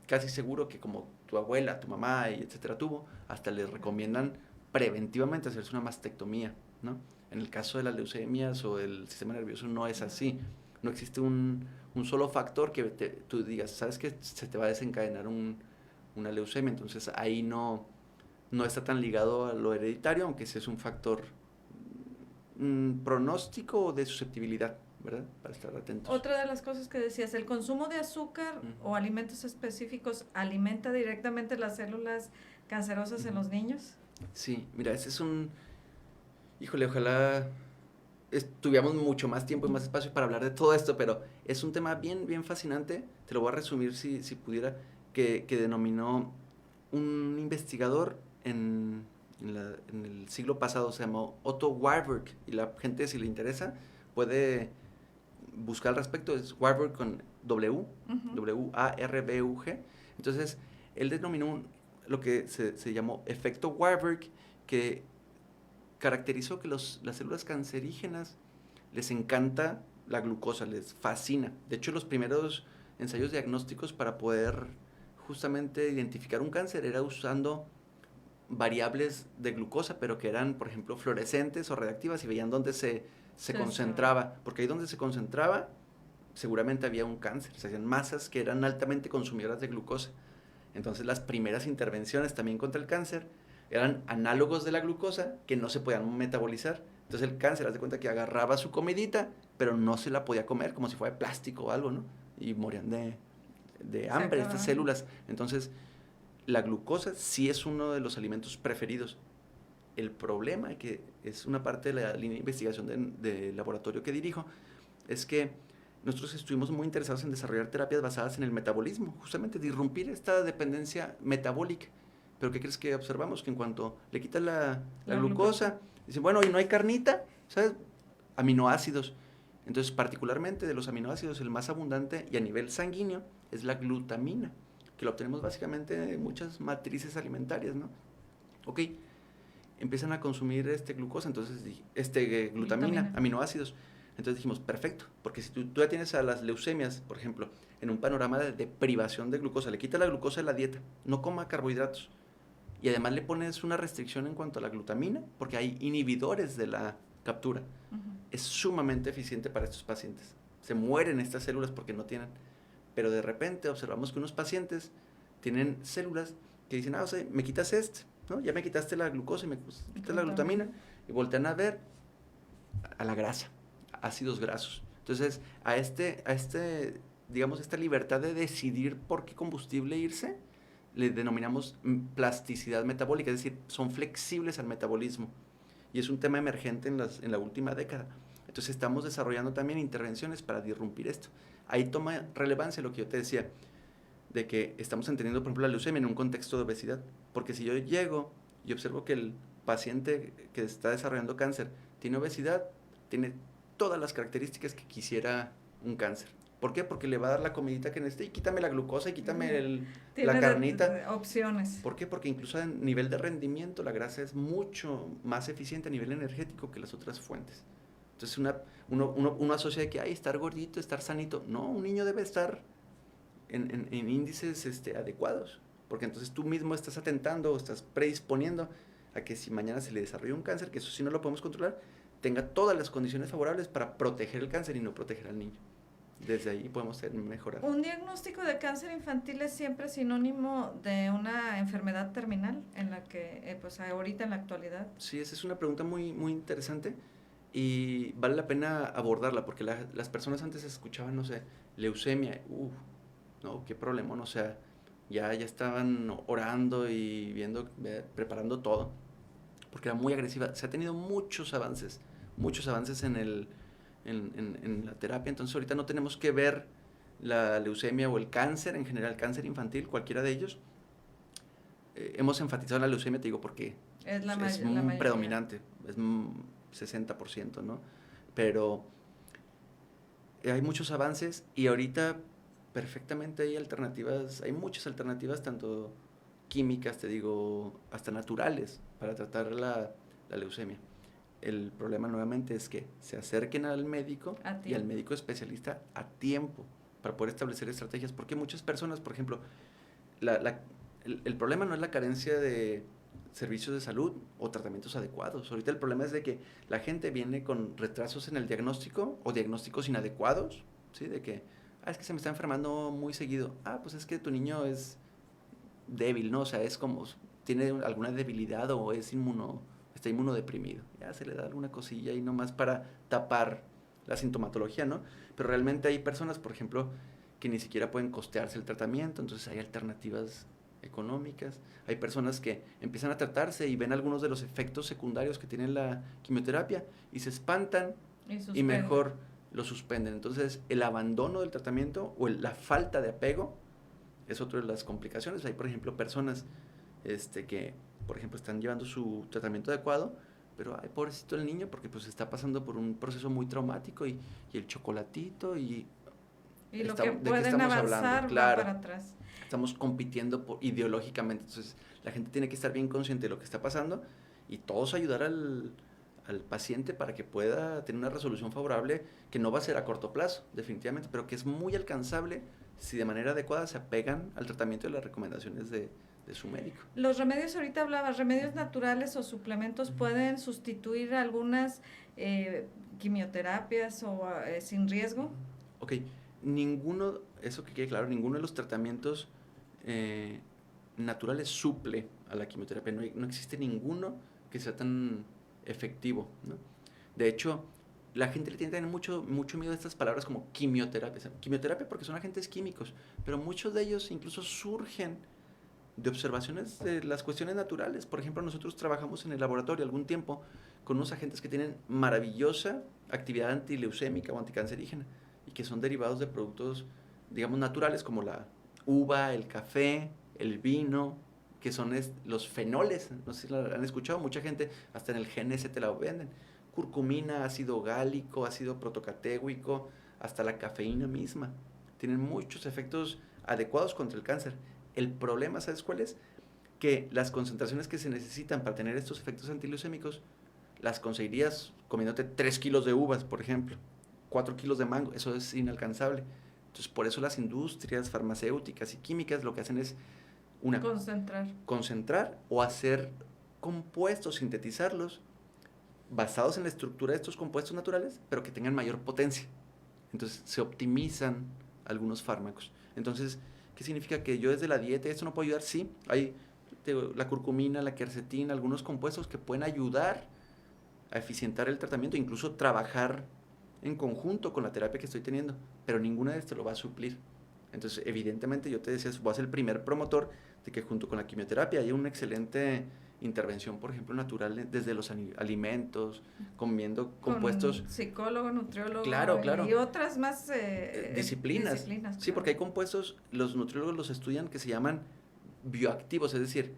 casi seguro que como tu abuela, tu mamá, y etcétera tuvo, hasta les recomiendan preventivamente hacerse una mastectomía, ¿no? En el caso de las leucemias o el sistema nervioso no es así. No existe un solo factor que tú digas, ¿sabes qué? Se te va a desencadenar una leucemia. Entonces ahí no está tan ligado a lo hereditario, aunque sí es un factor pronóstico de susceptibilidad, ¿verdad? Para estar atentos. Otra de las cosas que decías, el consumo de azúcar o alimentos específicos alimenta directamente las células cancerosas en los niños. Sí, mira, ese es híjole, ojalá tuviéramos mucho más tiempo y más espacio para hablar de todo esto, pero es un tema bien, bien fascinante. Te lo voy a resumir si pudiera, que denominó un investigador en el siglo pasado, se llamó Otto Warburg, y la gente, si le interesa, puede buscar al respecto. Es Warburg con W-A-R-B-U-G. Entonces, él denominó lo que se llamó efecto Warburg, que caracterizó que las células cancerígenas les encanta la glucosa, les fascina. De hecho, los primeros ensayos diagnósticos para poder justamente identificar un cáncer era usando variables de glucosa, pero que eran, por ejemplo, fluorescentes o reactivas, y veían dónde se concentraba, porque ahí donde se concentraba seguramente había un cáncer. Se hacían masas que eran altamente consumidoras de glucosa. Entonces las primeras intervenciones también contra el cáncer eran análogos de la glucosa que no se podían metabolizar. Entonces el cáncer, haz de cuenta que agarraba su comidita, pero no se la podía comer, como si fuera de plástico o algo, ¿no? Y morían de hambre estas células. Entonces la glucosa sí es uno de los alimentos preferidos. El problema, que es una parte de la línea de investigación de laboratorio que dirijo, es que nosotros estuvimos muy interesados en desarrollar terapias basadas en el metabolismo, justamente disrumpir esta dependencia metabólica. Pero ¿qué crees que observamos? Que en cuanto le quitas la glucosa, dicen, bueno, y no hay carnita, ¿sabes? Aminoácidos. Entonces, particularmente de los aminoácidos, el más abundante y a nivel sanguíneo es la glutamina, que lo obtenemos básicamente de muchas matrices alimentarias, ¿no? Ok, empiezan a consumir glucosa, entonces glutamina, aminoácidos. Entonces dijimos, perfecto, porque si tú ya tienes a las leucemias, por ejemplo, en un panorama de privación de glucosa, le quitas la glucosa de la dieta, no coma carbohidratos, y además le pones una restricción en cuanto a la glutamina, porque hay inhibidores de la captura. Es sumamente eficiente para estos pacientes. Se mueren estas células porque no tienen. Pero de repente observamos que unos pacientes tienen células que dicen, o sea, me quitas ¿no? Ya me quitaste la glucosa y me quitas la glutamina, y voltean a ver a la grasa, ácidos grasos. Entonces, digamos, esta libertad de decidir por qué combustible irse, le denominamos plasticidad metabólica, es decir, son flexibles al metabolismo. Y es un tema emergente en la última década. Entonces estamos desarrollando también intervenciones para disrumpir esto. Ahí toma relevancia lo que yo te decía, de que estamos entendiendo, por ejemplo, la leucemia en un contexto de obesidad. Porque si yo llego y observo que el paciente que está desarrollando cáncer tiene obesidad, tiene todas las características que quisiera un cáncer. ¿Por qué? Porque le va a dar la comidita que necesita y quítame la glucosa y quítame la carnita. Opciones. ¿Por qué? Porque incluso a nivel de rendimiento la grasa es mucho más eficiente a nivel energético que las otras fuentes. Entonces uno asocia de que estar gordito, estar sanito. No, un niño debe estar en índices adecuados, porque entonces tú mismo estás atentando o estás predisponiendo a que si mañana se le desarrolla un cáncer, que eso sí no lo podemos controlar, tenga todas las condiciones favorables para proteger el cáncer y no proteger al niño. Desde ahí podemos mejorar. ¿Un diagnóstico de cáncer infantil es siempre sinónimo de una enfermedad terminal en la que, pues ahorita en la actualidad? Sí, esa es una pregunta muy, muy interesante y vale la pena abordarla porque las personas antes escuchaban, no sé, leucemia, no, qué problema, o sea, ya estaban orando y preparando todo, porque era muy agresiva. Se ha tenido muchos avances en la terapia, entonces ahorita no tenemos que ver la leucemia o el cáncer, en general cáncer infantil, cualquiera de ellos. Hemos enfatizado la leucemia, te digo, porque es muy predominante, es 60%, ¿no? Pero hay muchos avances y ahorita perfectamente hay muchas alternativas, tanto químicas, te digo, hasta naturales, para tratar la leucemia. El problema nuevamente es que se acerquen al médico y al médico especialista a tiempo para poder establecer estrategias, porque muchas personas, por ejemplo, el problema no es la carencia de servicios de salud o tratamientos adecuados. Ahorita el problema es de que la gente viene con retrasos en el diagnóstico o diagnósticos inadecuados, ¿sí? De que, es que se me está enfermando muy seguido. Pues es que tu niño es débil, ¿no? O sea, es como, tiene alguna debilidad o está inmunodeprimido. Ya se le da alguna cosilla y nomás para tapar la sintomatología, ¿no? Pero realmente hay personas, por ejemplo, que ni siquiera pueden costearse el tratamiento, entonces hay alternativas económicas. Hay personas que empiezan a tratarse y ven algunos de los efectos secundarios que tiene la quimioterapia y se espantan y mejor lo suspenden. Entonces, el abandono del tratamiento o la falta de apego es otra de las complicaciones. Hay, por ejemplo, personas que, por ejemplo, están llevando su tratamiento adecuado, pero pobrecito el niño, porque pues está pasando por un proceso muy traumático y el chocolatito y lo que pueden avanzar va para atrás. Estamos compitiendo ideológicamente, entonces la gente tiene que estar bien consciente de lo que está pasando y todos ayudar al paciente para que pueda tener una resolución favorable, que no va a ser a corto plazo, definitivamente, pero que es muy alcanzable si de manera adecuada se apegan al tratamiento y las recomendaciones de su médico. Los remedios, ahorita hablabas, remedios naturales o suplementos pueden sustituir algunas quimioterapias o sin riesgo. Ok, eso que quede claro, ninguno de los tratamientos naturales suple a la quimioterapia. No existe ninguno que sea tan efectivo, ¿no? De hecho, la gente le tiene que tener mucho miedo a estas palabras como quimioterapia. Quimioterapia porque son agentes químicos, pero muchos de ellos incluso surgen de observaciones de las cuestiones naturales. Por ejemplo, nosotros trabajamos en el laboratorio algún tiempo con unos agentes que tienen maravillosa actividad antileucémica o anticancerígena y que son derivados de productos, digamos, naturales, como la uva, el café, el vino, que son los fenoles. No sé si lo han escuchado, mucha gente hasta en el GNS te la venden. Curcumina, ácido gálico, ácido protocatéguico, hasta la cafeína misma. Tienen muchos efectos adecuados contra el cáncer. El problema, ¿sabes cuál es? Que las concentraciones que se necesitan para tener estos efectos antileucémicos las conseguirías comiéndote 3 kilos de uvas, por ejemplo, 4 kilos de mango. Eso es inalcanzable. Entonces, por eso las industrias farmacéuticas y químicas lo que hacen es concentrar o hacer compuestos, sintetizarlos, basados en la estructura de estos compuestos naturales, pero que tengan mayor potencia. Entonces, se optimizan algunos fármacos. Entonces, ¿qué significa? Que yo desde la dieta, ¿esto no puede ayudar? Sí, hay la curcumina, la quercetina, algunos compuestos que pueden ayudar a eficientar el tratamiento, incluso trabajar en conjunto con la terapia que estoy teniendo, pero ninguna de estas lo va a suplir. Entonces, evidentemente, yo te decía, voy a ser el primer promotor de que junto con la quimioterapia haya una excelente intervención, por ejemplo, natural desde los alimentos, comiendo compuestos. Con psicólogo, nutriólogo, claro. Y otras más disciplinas. Claro. Sí, porque hay compuestos, los nutriólogos los estudian, que se llaman bioactivos, es decir,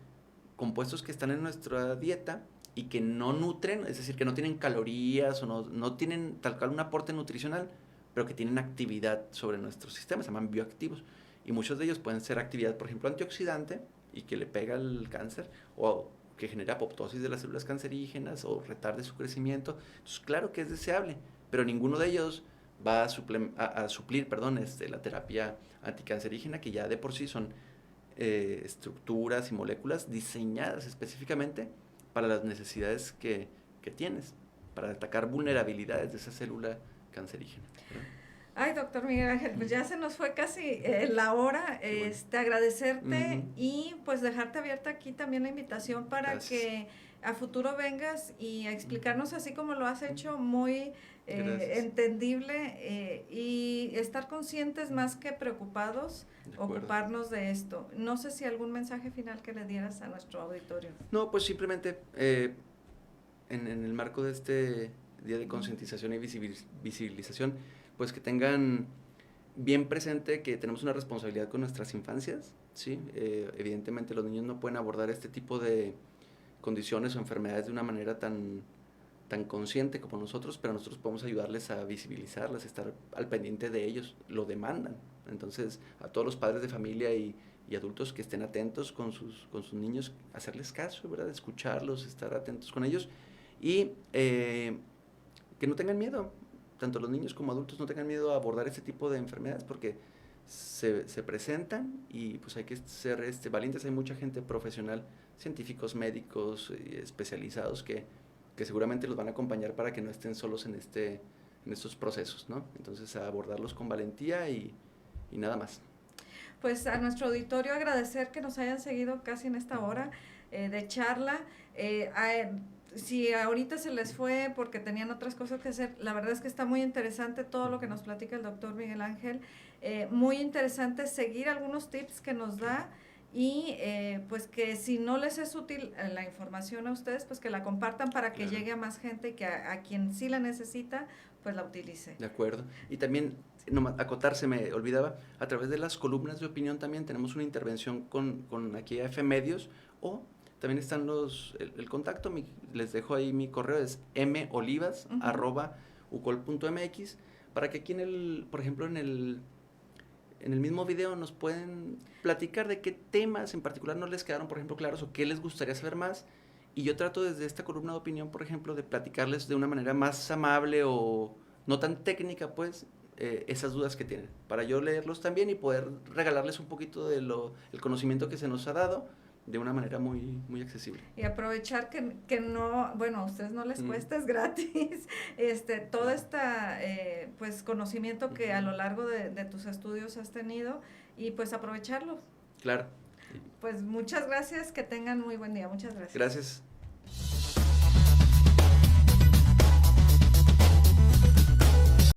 compuestos que están en nuestra dieta y que no nutren, es decir, que no tienen calorías o no tienen tal cual un aporte nutricional, pero que tienen actividad sobre nuestro sistema, se llaman bioactivos. Y muchos de ellos pueden ser actividad, por ejemplo, antioxidante, y que le pega al cáncer, o que genera apoptosis de las células cancerígenas, o retarde su crecimiento. Entonces, claro que es deseable, pero ninguno de ellos va a suplir la terapia anticancerígena, que ya de por sí son estructuras y moléculas diseñadas específicamente para las necesidades que tienes, para atacar vulnerabilidades de esa célula cancerígena, ¿verdad? Ay, doctor Miguel Ángel, pues ya se nos fue casi la hora. Bueno. Agradecerte y pues dejarte abierta aquí también la invitación para Gracias. que a futuro vengas y a explicarnos así como lo has hecho, muy entendible, y estar conscientes más que preocupados, ocuparnos de esto. No sé si algún mensaje final que le dieras a nuestro auditorio. No, pues simplemente en el marco de este día de concientización y visibilización, pues que tengan bien presente que tenemos una responsabilidad con nuestras infancias, ¿sí? Evidentemente los niños no pueden abordar este tipo de condiciones o enfermedades de una manera tan consciente como nosotros, pero nosotros podemos ayudarles a visibilizarlas, estar al pendiente de ellos, lo demandan. Entonces, a todos los padres de familia y adultos que estén atentos con sus niños, hacerles caso, ¿verdad? Escucharlos, estar atentos con ellos y que no tengan miedo, tanto los niños como adultos no tengan miedo a abordar este tipo de enfermedades, porque se presentan y pues hay que ser valientes. Hay mucha gente profesional, científicos, médicos, especializados que seguramente los van a acompañar para que no estén solos en estos procesos, ¿no? Entonces, a abordarlos con valentía y nada más. Pues a nuestro auditorio agradecer que nos hayan seguido casi en esta hora de charla. Si ahorita se les fue porque tenían otras cosas que hacer, la verdad es que está muy interesante todo lo que nos platica el doctor Miguel Ángel. Muy interesante seguir algunos tips que nos da y pues que si no les es útil la información a ustedes, pues que la compartan para que llegue a más gente y que a quien sí la necesita, pues la utilice. De acuerdo. Y también, acotar, se me olvidaba, a través de las columnas de opinión también tenemos una intervención con aquí AF Medios, o también están el contacto, les dejo ahí mi correo, es molivas@ucol.mx, para que aquí por ejemplo, en el mismo video nos pueden platicar de qué temas en particular no les quedaron, por ejemplo, claros, o qué les gustaría saber más. Y yo trato desde esta columna de opinión, por ejemplo, de platicarles de una manera más amable o no tan técnica, pues, esas dudas que tienen, para yo leerlos también y poder regalarles un poquito de el conocimiento que se nos ha dado de una manera muy, muy accesible. Y aprovechar que no, bueno, a ustedes no les cuesta, es gratis, todo pues conocimiento que a lo largo de tus estudios has tenido, y pues aprovecharlo. Claro. Pues muchas gracias, que tengan muy buen día, muchas gracias. Gracias.